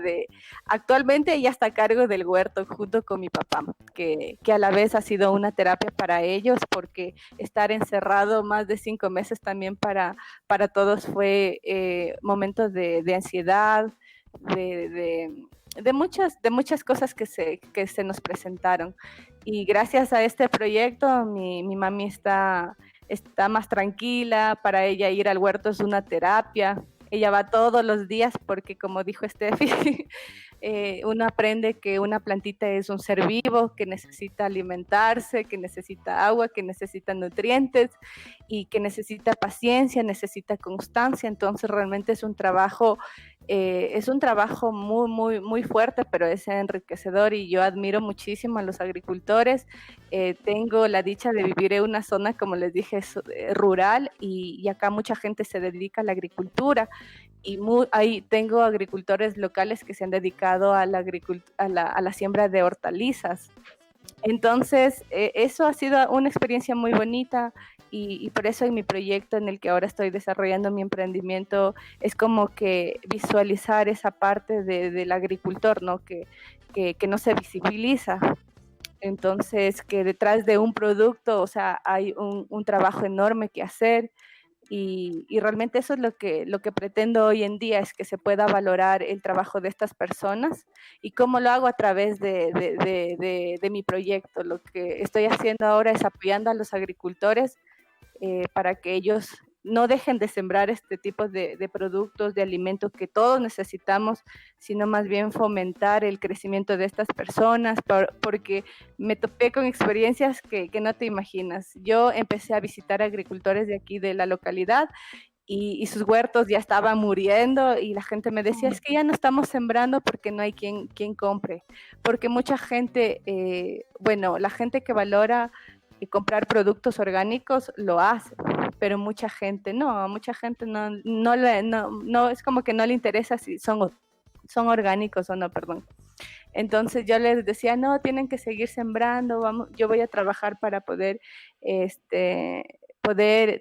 actualmente ella está a cargo del huerto junto con mi papá, que a la vez ha sido una terapia para ellos, porque estar encerrado más de 5 meses también para todos fue momentos de ansiedad, de muchas cosas que se nos presentaron. Y gracias a este proyecto mi mami está más tranquila. Para ella ir al huerto es una terapia. Ella va todos los días porque, como dijo Steffi, uno aprende que una plantita es un ser vivo que necesita alimentarse, que necesita agua, que necesita nutrientes y que necesita paciencia, necesita constancia. Entonces realmente es un trabajo muy, muy, muy fuerte, pero es enriquecedor, y yo admiro muchísimo a los agricultores. Tengo la dicha de vivir en una zona, como les dije, rural, y acá mucha gente se dedica a la agricultura. Y ahí tengo agricultores locales que se han dedicado a la siembra de hortalizas. Entonces, eso ha sido una experiencia muy bonita, y por eso en mi proyecto en el que ahora estoy desarrollando mi emprendimiento es como que visualizar esa parte del agricultor, ¿no? Que no se visibiliza. Entonces, que detrás de un producto, o sea, hay un trabajo enorme que hacer. Y realmente eso es lo que pretendo hoy en día, es que se pueda valorar el trabajo de estas personas. ¿Y cómo lo hago? A través de mi proyecto. Lo que estoy haciendo ahora es apoyando a los agricultores para que ellos no dejen de sembrar este tipo de productos, de alimentos que todos necesitamos, sino más bien fomentar el crecimiento de estas personas, porque me topé con experiencias que no te imaginas. Yo empecé a visitar agricultores de aquí, de la localidad, y sus huertos ya estaban muriendo, y la gente me decía, es que ya no estamos sembrando porque no hay quien compre, porque mucha gente, la gente que valora comprar productos orgánicos lo hace, pero mucha gente no es como que no le interesa si son orgánicos o no, perdón. Entonces yo les decía, no, tienen que seguir sembrando, yo voy a trabajar para poder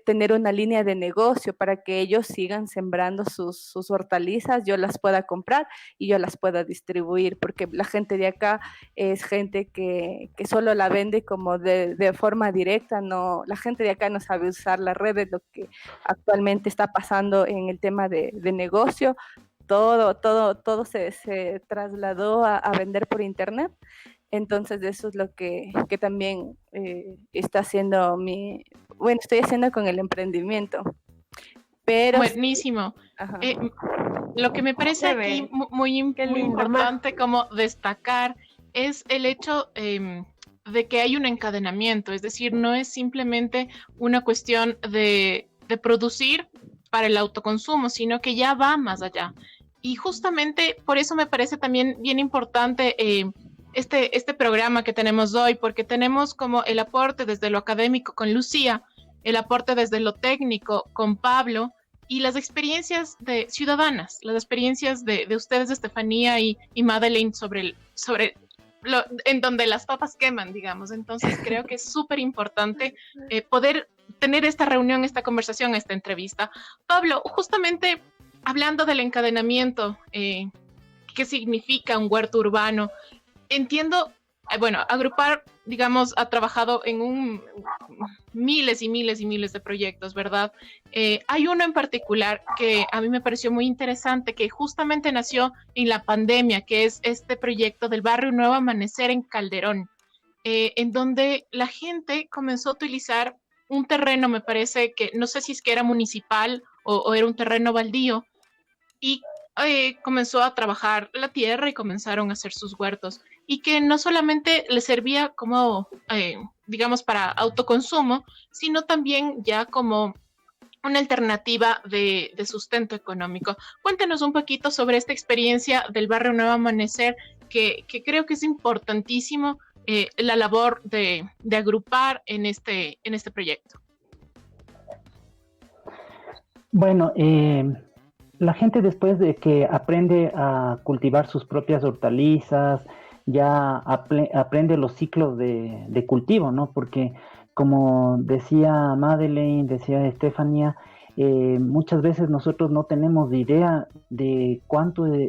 tener una línea de negocio para que ellos sigan sembrando sus hortalizas, yo las pueda comprar y yo las pueda distribuir, porque la gente de acá es gente que solo la vende como de forma directa. No, la gente de acá no sabe usar las redes, lo que actualmente está pasando en el tema de negocio. Todo se trasladó a vender por internet. Entonces eso es lo que también está haciendo estoy haciendo con el emprendimiento. Pero buenísimo. Lo que me parece aquí muy importante como destacar es el hecho de que hay un encadenamiento, es decir, no es simplemente una cuestión de producir para el autoconsumo, sino que ya va más allá. Y justamente por eso me parece también bien importante este programa que tenemos hoy, porque tenemos como el aporte desde lo académico con Lucía, el aporte desde lo técnico con Pablo, y las experiencias de ciudadanas, las experiencias de ustedes, Estefanía y Madeleine, sobre en donde las papas queman, digamos. Entonces creo que es súper importante poder tener esta reunión, esta conversación, esta entrevista. Pablo, justamente hablando del encadenamiento, ¿qué significa un huerto urbano? Entiendo, Agrupar, digamos, ha trabajado en miles y miles y miles de proyectos, ¿verdad? Hay uno en particular que a mí me pareció muy interesante, que justamente nació en la pandemia, que es este proyecto del barrio Nuevo Amanecer en Calderón, en donde la gente comenzó a utilizar un terreno, me parece que, no sé si es que era municipal o era un terreno baldío, y comenzó a trabajar la tierra y comenzaron a hacer sus huertos, y que no solamente les servía como, digamos, para autoconsumo, sino también ya como una alternativa de sustento económico. Cuéntanos un poquito sobre esta experiencia del barrio Nuevo Amanecer, que creo que es importantísimo la labor de agrupar en este proyecto. Bueno, la gente después de que aprende a cultivar sus propias hortalizas, ya aprende los ciclos de cultivo, ¿no? Porque como decía Madeleine, decía Estefanía, muchas veces nosotros no tenemos idea de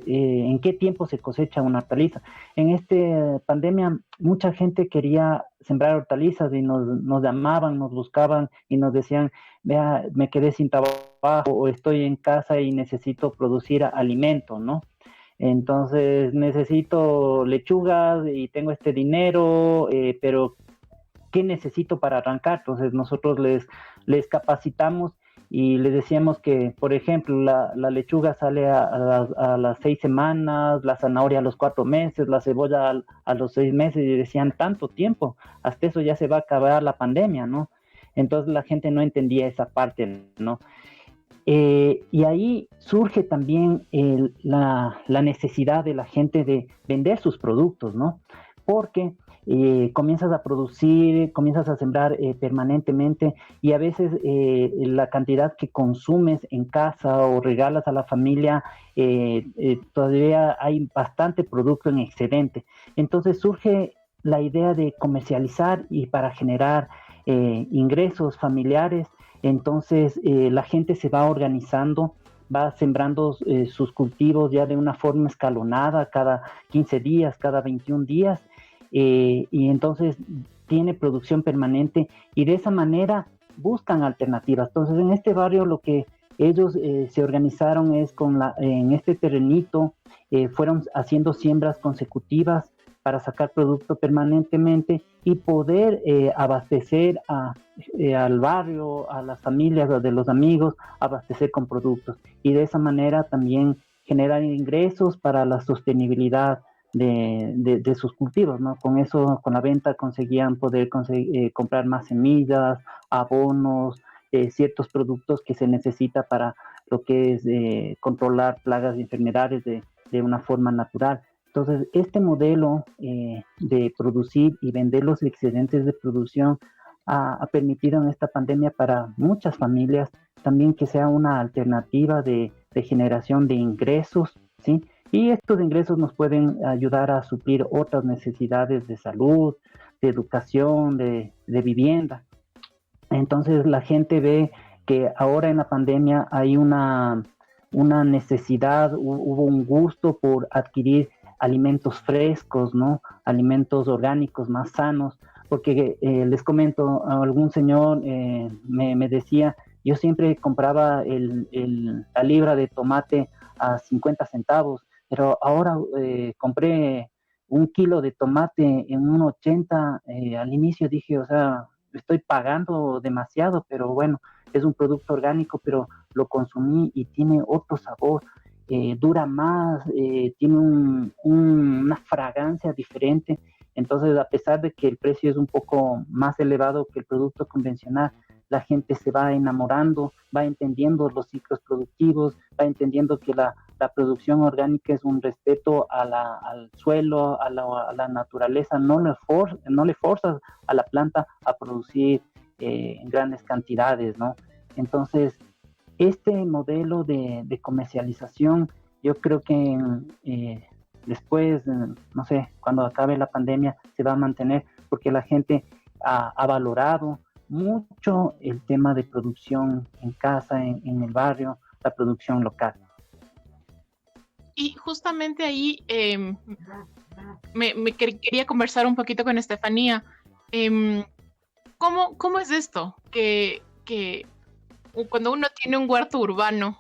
en qué tiempo se cosecha una hortaliza. En esta pandemia mucha gente quería sembrar hortalizas y nos llamaban, nos buscaban y nos decían, vea, me quedé sin trabajo o estoy en casa y necesito producir alimento, ¿no? Entonces necesito lechugas y tengo este dinero, pero ¿qué necesito para arrancar? Entonces nosotros les capacitamos y les decíamos que, por ejemplo, la lechuga sale a las 6 semanas, la zanahoria a los 4 meses, la cebolla a los 6 meses, y decían tanto tiempo, hasta eso ya se va a acabar la pandemia, ¿no? Entonces la gente no entendía esa parte, ¿no? Y ahí surge también la necesidad de la gente de vender sus productos, ¿no? Porque comienzas a producir, comienzas a sembrar permanentemente y a veces la cantidad que consumes en casa o regalas a la familia, todavía hay bastante producto en excedente. Entonces surge la idea de comercializar y para generar ingresos familiares. Entonces la gente se va organizando, va sembrando sus cultivos ya de una forma escalonada, cada 15 días, cada 21 días, y entonces tiene producción permanente y de esa manera buscan alternativas. Entonces en este barrio lo que ellos se organizaron es en este terrenito, fueron haciendo siembras consecutivas para sacar producto permanentemente y poder abastecer al barrio, a las familias, de los amigos, abastecer con productos. Y de esa manera también generar ingresos para la sostenibilidad de sus cultivos, ¿no? Con eso, con la venta, conseguían poder comprar más semillas, abonos, ciertos productos que se necesita para lo que es controlar plagas y enfermedades de una forma natural. Entonces, este modelo de producir y vender los excedentes de producción ha permitido en esta pandemia para muchas familias también que sea una alternativa de generación de ingresos, ¿sí? Y estos ingresos nos pueden ayudar a suplir otras necesidades de salud, de educación, de vivienda. Entonces, la gente ve que ahora en la pandemia hay una necesidad, hubo un gusto por adquirir alimentos frescos, ¿no? Alimentos orgánicos más sanos, porque les comento, algún señor me decía, yo siempre compraba la libra de tomate a 50 centavos, pero ahora compré 1 kilo de tomate en 1.80, al inicio dije, o sea, estoy pagando demasiado, pero bueno, es un producto orgánico, pero lo consumí y tiene otro sabor. Dura más, tiene una fragancia diferente. Entonces, a pesar de que el precio es un poco más elevado que el producto convencional, la gente se va enamorando, va entendiendo los ciclos productivos, va entendiendo que la producción orgánica es un respeto al suelo, a la naturaleza, no le forzas a la planta a producir en grandes cantidades, ¿no? Entonces, este modelo de comercialización, yo creo que después, no sé, cuando acabe la pandemia, se va a mantener porque la gente ha valorado mucho el tema de producción en casa, en el barrio, la producción local. Y justamente ahí quería conversar un poquito con Estefanía. ¿Cómo es esto? Que cuando uno tiene un huerto urbano,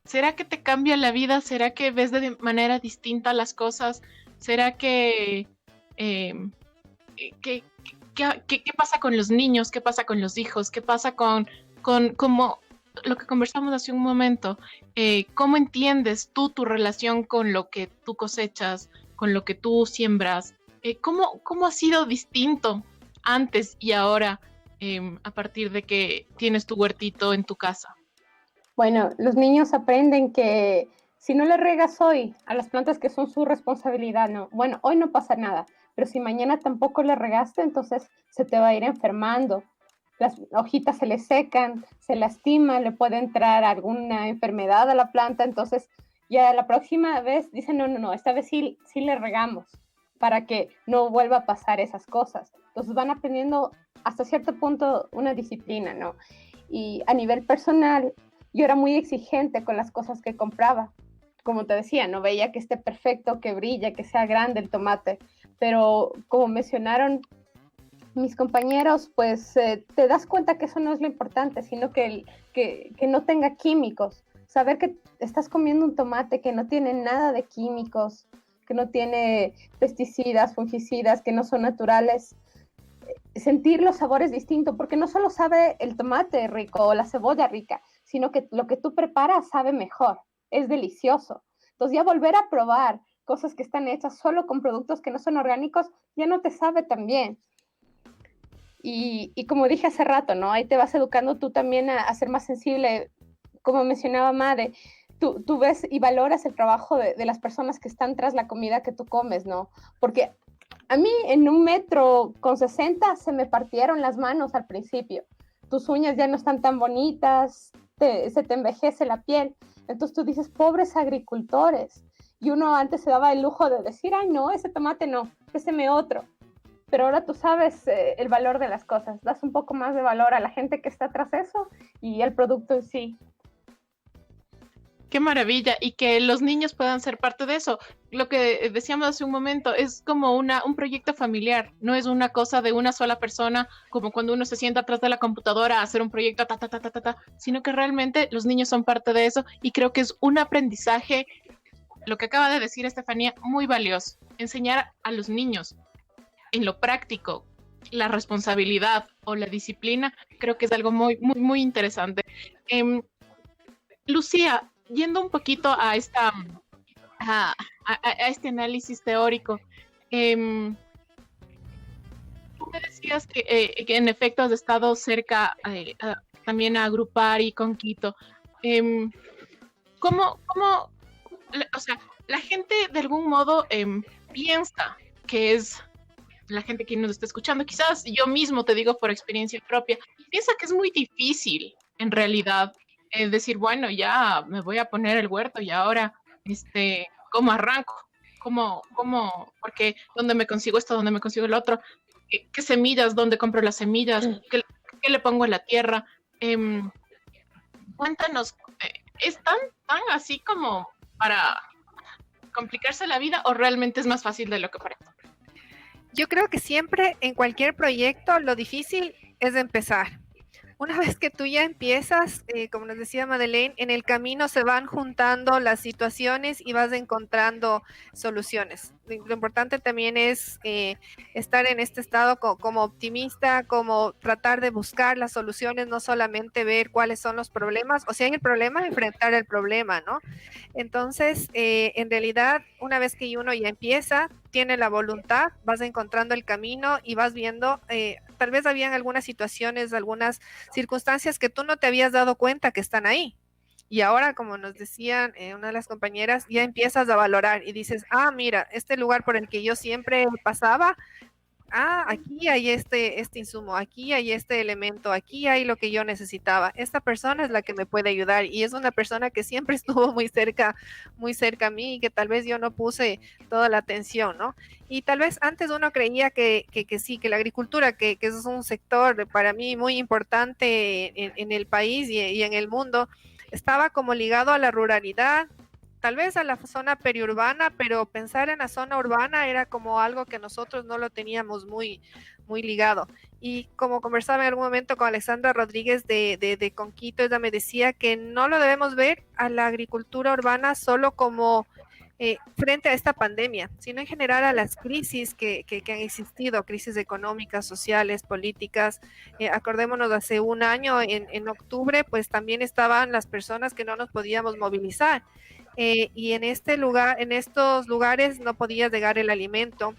¿será que te cambia la vida? ¿Será que ves de manera distinta las cosas? ¿Será que qué pasa con los niños? ¿Qué pasa con los hijos? ¿Qué pasa con como lo que conversamos hace un momento? ¿Cómo entiendes tú tu relación con lo que tú cosechas, con lo que tú siembras? ¿Cómo ha sido distinto antes y ahora a partir de que tienes tu huertito en tu casa? Bueno, los niños aprenden que si no le regas hoy a las plantas que son su responsabilidad, no, bueno, hoy no pasa nada, pero si mañana tampoco le regaste, entonces se te va a ir enfermando. Las hojitas se le secan, se lastima, le puede entrar alguna enfermedad a la planta, entonces ya la próxima vez dicen, no, esta vez sí le regamos para que no vuelva a pasar esas cosas. Entonces van aprendiendo hasta cierto punto una disciplina, ¿no? Y a nivel personal, yo era muy exigente con las cosas que compraba. Como te decía, no veía que esté perfecto, que brille, que sea grande el tomate, pero como mencionaron mis compañeros, pues te das cuenta que eso no es lo importante, sino que no tenga químicos. Saber que estás comiendo un tomate que no tiene nada de químicos, que no tiene pesticidas, fungicidas, que no son naturales. Sentir los sabores distintos, porque no solo sabe el tomate rico o la cebolla rica, sino que lo que tú preparas sabe mejor, es delicioso. Entonces ya volver a probar cosas que están hechas solo con productos que no son orgánicos, ya no te sabe tan bien. Y como dije hace rato, ¿no? Ahí te vas educando tú también a ser más sensible. Como mencionaba Made, tú ves y valoras el trabajo de las personas que están tras la comida que tú comes, ¿no? Porque a mí en 1,60 m se me partieron las manos al principio. Tus uñas ya no están tan bonitas, se te envejece la piel. Entonces tú dices, pobres agricultores. Y uno antes se daba el lujo de decir, ay no, ese tomate no, péseme otro. Pero ahora tú sabes el valor de las cosas, das un poco más de valor a la gente que está tras eso y el producto en sí. Qué maravilla, y que los niños puedan ser parte de eso. Lo que decíamos hace un momento, es como un proyecto familiar, no es una cosa de una sola persona, como cuando uno se sienta atrás de la computadora a hacer un proyecto, sino que realmente los niños son parte de eso, y creo que es un aprendizaje, lo que acaba de decir Estefanía, muy valioso. Enseñar a los niños en lo práctico la responsabilidad o la disciplina, creo que es algo muy interesante. Lucía, yendo un poquito a este análisis teórico, tú me decías que en efecto has estado cerca también a Agrupari con Quito. ¿Cómo, o sea, la gente de algún modo piensa que es la gente que nos está escuchando, quizás yo mismo te digo por experiencia propia, piensa que es muy difícil en realidad decir, bueno, ya me voy a poner el huerto y ahora, ¿cómo arranco? Porque ¿dónde me consigo esto? ¿Dónde me consigo el otro? ¿Qué semillas? ¿Dónde compro las semillas? ¿Qué le pongo a la tierra? Cuéntanos, ¿es tan así como para complicarse la vida o realmente es más fácil de lo que parece? Yo creo que siempre en cualquier proyecto lo difícil es empezar. Una vez que tú ya empiezas, como nos decía Madeleine, en el camino se van juntando las situaciones y vas encontrando soluciones. Lo importante también es estar en este estado como optimista, como tratar de buscar las soluciones, no solamente ver cuáles son los problemas, o si hay el problema, enfrentar el problema, ¿no? Entonces, en realidad, una vez que uno ya empieza, tiene la voluntad, vas encontrando el camino y vas viendo, tal vez habían algunas situaciones, algunas circunstancias que tú no te habías dado cuenta que están ahí. Y ahora, como nos decían una de las compañeras, ya empiezas a valorar y dices, ah, mira, este lugar por el que yo siempre pasaba, aquí hay este insumo, aquí hay este elemento, aquí hay lo que yo necesitaba. Esta persona es la que me puede ayudar y es una persona que siempre estuvo muy cerca a mí y que tal vez yo no puse toda la atención, ¿no? Y tal vez antes uno creía que sí, que la agricultura, que es un sector para mí muy importante en el país y en el mundo, estaba como ligado a la ruralidad, tal vez a la zona periurbana, pero pensar en la zona urbana era como algo que nosotros no lo teníamos muy ligado. Y como conversaba en algún momento con Alexandra Rodríguez de Conquito, ella me decía que no lo debemos ver a la agricultura urbana solo como frente a esta pandemia, sino en general a las crisis que han existido, crisis económicas, sociales, políticas. Acordémonos, hace un año, en octubre, pues también estaban las personas que no nos podíamos movilizar. Y en estos lugares no podía llegar el alimento.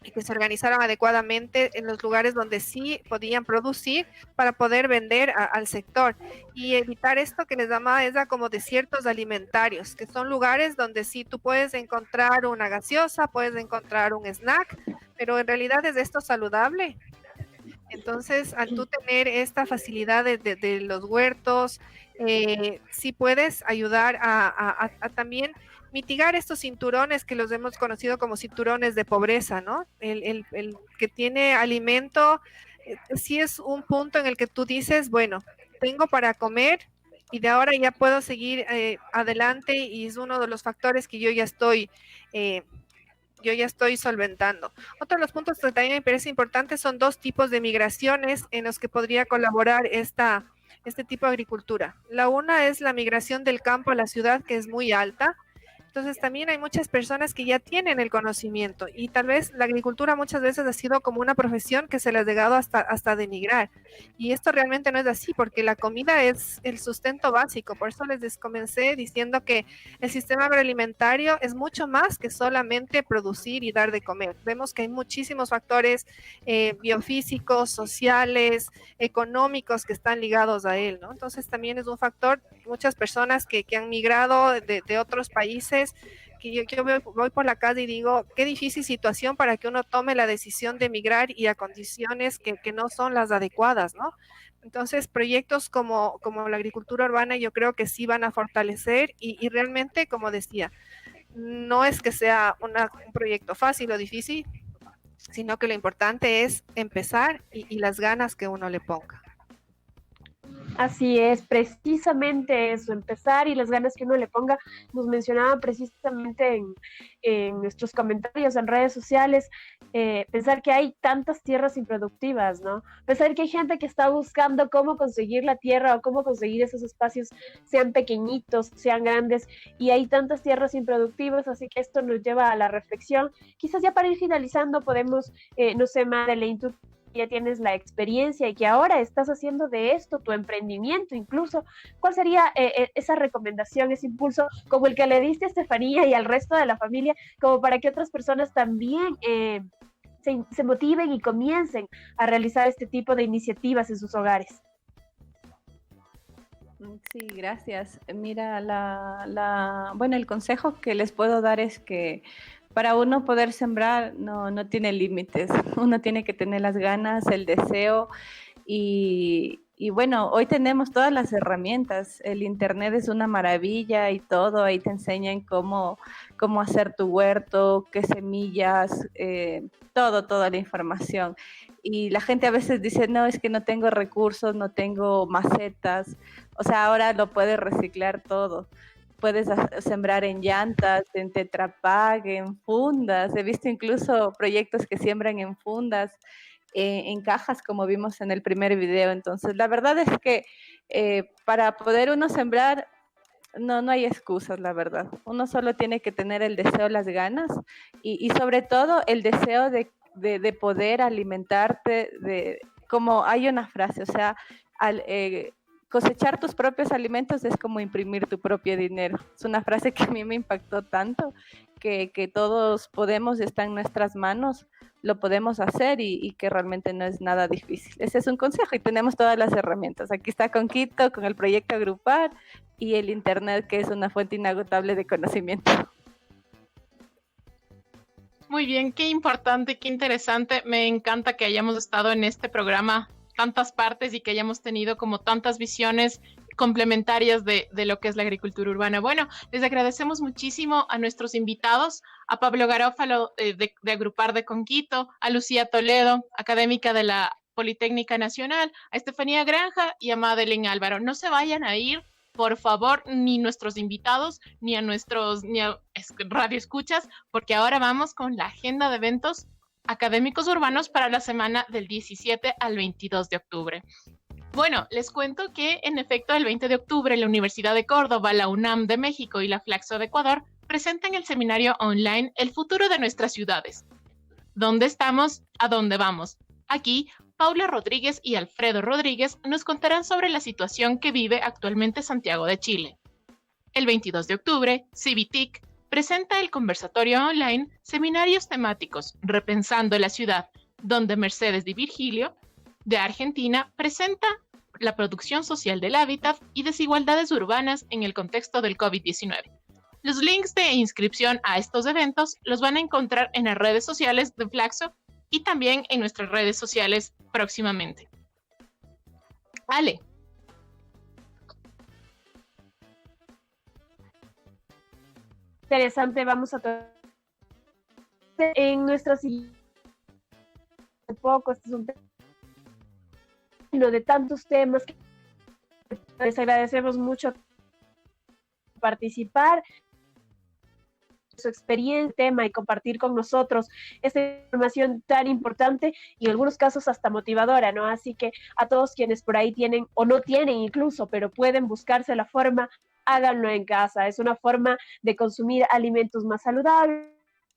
y que se organizaron adecuadamente en los lugares donde sí podían producir para poder vender al sector y evitar esto que les llamaba ESA como desiertos alimentarios, que son lugares donde sí tú puedes encontrar una gaseosa, puedes encontrar un snack, pero en realidad es esto saludable. Entonces, al tú tener esta facilidad de los huertos, sí puedes ayudar a también mitigar estos cinturones que los hemos conocido como cinturones de pobreza, ¿no? El que tiene alimento, sí es un punto en el que tú dices, bueno, tengo para comer y de ahora ya puedo seguir adelante y es uno de los factores que yo ya estoy solventando. Otro de los puntos que también me parece importante son dos tipos de migraciones en los que podría colaborar este tipo de agricultura. La una es la migración del campo a la ciudad, que es muy alta. Entonces también hay muchas personas que ya tienen el conocimiento y tal vez la agricultura muchas veces ha sido como una profesión que se les ha llegado hasta denigrar. Y esto realmente no es así porque la comida es el sustento básico. Por eso les comencé diciendo que el sistema agroalimentario es mucho más que solamente producir y dar de comer. Vemos que hay muchísimos factores biofísicos, sociales, económicos que están ligados a él, ¿no? Entonces también es un factor, muchas personas que han migrado de otros países, que yo voy por la calle y digo, qué difícil situación para que uno tome la decisión de emigrar y a condiciones que no son las adecuadas, ¿no? Entonces, proyectos como la agricultura urbana yo creo que sí van a fortalecer y realmente, como decía, no es que sea un proyecto fácil o difícil, sino que lo importante es empezar y las ganas que uno le ponga. Así es, precisamente eso, empezar y las ganas que uno le ponga. Nos mencionaban precisamente en nuestros comentarios en redes sociales, pensar que hay tantas tierras improductivas, ¿no? Pensar que hay gente que está buscando cómo conseguir la tierra o cómo conseguir esos espacios, sean pequeñitos, sean grandes, y hay tantas tierras improductivas, así que esto nos lleva a la reflexión. Quizás ya para ir finalizando podemos, no sé, Madeleine, tú ya tienes la experiencia y que ahora estás haciendo de esto tu emprendimiento incluso, ¿cuál sería esa recomendación, ese impulso como el que le diste a Estefanía y al resto de la familia, como para que otras personas también se motiven y comiencen a realizar este tipo de iniciativas en sus hogares? Sí, gracias. Mira, bueno, el consejo que les puedo dar es que para uno poder sembrar no tiene límites. Uno tiene que tener las ganas, el deseo y bueno, hoy tenemos todas las herramientas. El internet es una maravilla y todo. Ahí te enseñan cómo hacer tu huerto, qué semillas, toda la información. Y la gente a veces dice, no, es que no tengo recursos, no tengo macetas. O sea, ahora lo puedes reciclar todo. Puedes sembrar en llantas, en Tetra Pak, en fundas. He visto incluso proyectos que siembran en fundas, en cajas, como vimos en el primer video. Entonces, la verdad es que para poder uno sembrar, no hay excusas, la verdad. Uno solo tiene que tener el deseo, las ganas y sobre todo el deseo de poder alimentarte, como hay una frase, o sea, cosechar tus propios alimentos es como imprimir tu propio dinero. Es una frase que a mí me impactó tanto, que todos podemos, está en nuestras manos, lo podemos hacer y que realmente no es nada difícil. Ese es un consejo y tenemos todas las herramientas. Aquí está Conquito con el proyecto Agrupar y el internet, que es una fuente inagotable de conocimiento. Muy bien, qué importante, qué interesante. Me encanta que hayamos estado en este programa tantas partes y que hayamos tenido como tantas visiones complementarias de lo que es la agricultura urbana. Bueno, les agradecemos muchísimo a nuestros invitados, a Pablo Garófalo de Agrupar de Conquito, a Lucía Toledo, académica de la Politécnica Nacional, a Estefanía Granja y a Madeleine Álvaro. No se vayan a ir, por favor, ni nuestros invitados, ni a radio escuchas, porque ahora vamos con la agenda de eventos académicos urbanos para la semana del 17 al 22 de octubre. Bueno, les cuento que en efecto el 20 de octubre la Universidad de Córdoba, la UNAM de México y la Flaxo de Ecuador presentan el seminario online El futuro de nuestras ciudades. ¿Dónde estamos? ¿A dónde vamos? Aquí, Paula Rodríguez y Alfredo Rodríguez nos contarán sobre la situación que vive actualmente Santiago de Chile. El 22 de octubre, Civitic, presenta el conversatorio online Seminarios temáticos Repensando la ciudad, donde Mercedes Di Virgilio, de Argentina, presenta la producción social del hábitat y desigualdades urbanas en el contexto del COVID-19. Los links de inscripción a estos eventos los van a encontrar en las redes sociales de Flaxo y también en nuestras redes sociales próximamente. Ale. Interesante, vamos a tocar en nuestras poco, este es un tema de tantos temas que les agradecemos mucho participar, su experiencia, tema y compartir con nosotros esta información tan importante y en algunos casos hasta motivadora, ¿no? Así que a todos quienes por ahí tienen o no tienen incluso, pero pueden buscarse la forma, háganlo en casa. Es una forma de consumir alimentos más saludables,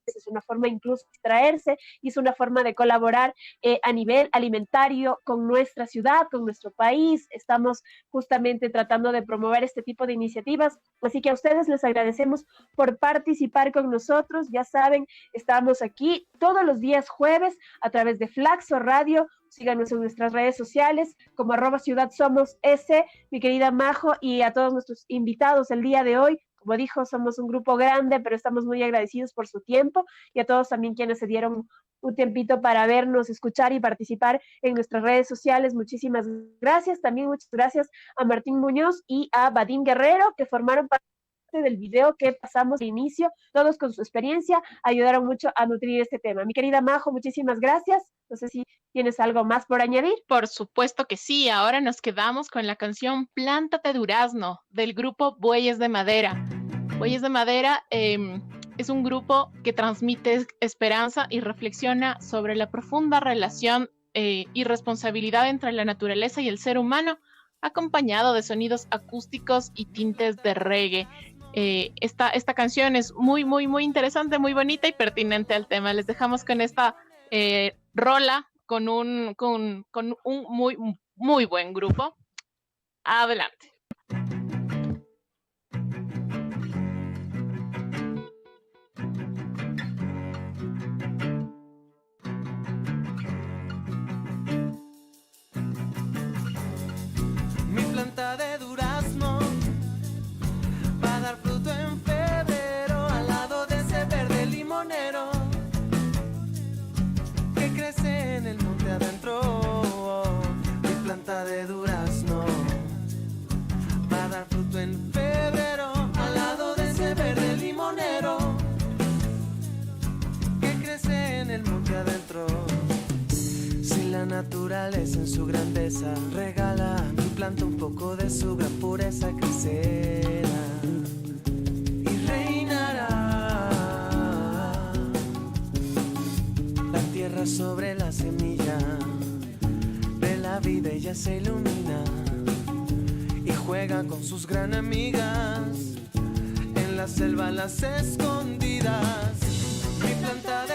es una forma incluso de distraerse y es una forma de colaborar a nivel alimentario con nuestra ciudad, con nuestro país. Estamos justamente tratando de promover este tipo de iniciativas, así que a ustedes les agradecemos por participar con nosotros. Ya saben, estamos aquí todos los días jueves a través de Flaxo Radio. Síganos en nuestras redes sociales como @ciudadsomos.es, mi querida Majo, y a todos nuestros invitados el día de hoy. Como dijo, somos un grupo grande, pero estamos muy agradecidos por su tiempo y a todos también quienes se dieron un tiempito para vernos, escuchar y participar en nuestras redes sociales. Muchísimas gracias. También muchas gracias a Martín Muñoz y a Vadim Guerrero, que formaron parte del video que pasamos de inicio. Todos con su experiencia ayudaron mucho a nutrir este tema. Mi querida Majo, muchísimas gracias. No sé si tienes algo más por añadir. Por supuesto que sí. Ahora nos quedamos con la canción Plántate Durazno del grupo Bueyes de Madera. Bueyes de Madera es un grupo que transmite esperanza y reflexiona sobre la profunda relación y responsabilidad entre la naturaleza y el ser humano, acompañado de sonidos acústicos y tintes de reggae. Esta canción es muy, muy, muy interesante, muy bonita y pertinente al tema. Les dejamos con esta rola con un muy, muy buen grupo. Adelante. Mi planta de durazno va a dar fruto en febrero, al lado de ese verde limonero que crece en el monte adentro. Mi planta de durazno va a dar fruto en febrero, al lado de ese verde limonero que crece en el monte adentro. Si la naturaleza en su grandeza regala a mi planta un poco de su gran pureza, crecerá y reinará. La tierra sobre la semilla ve la vida, ella se ilumina y juega con sus gran amigas en la selva, las escondidas. Mi planta de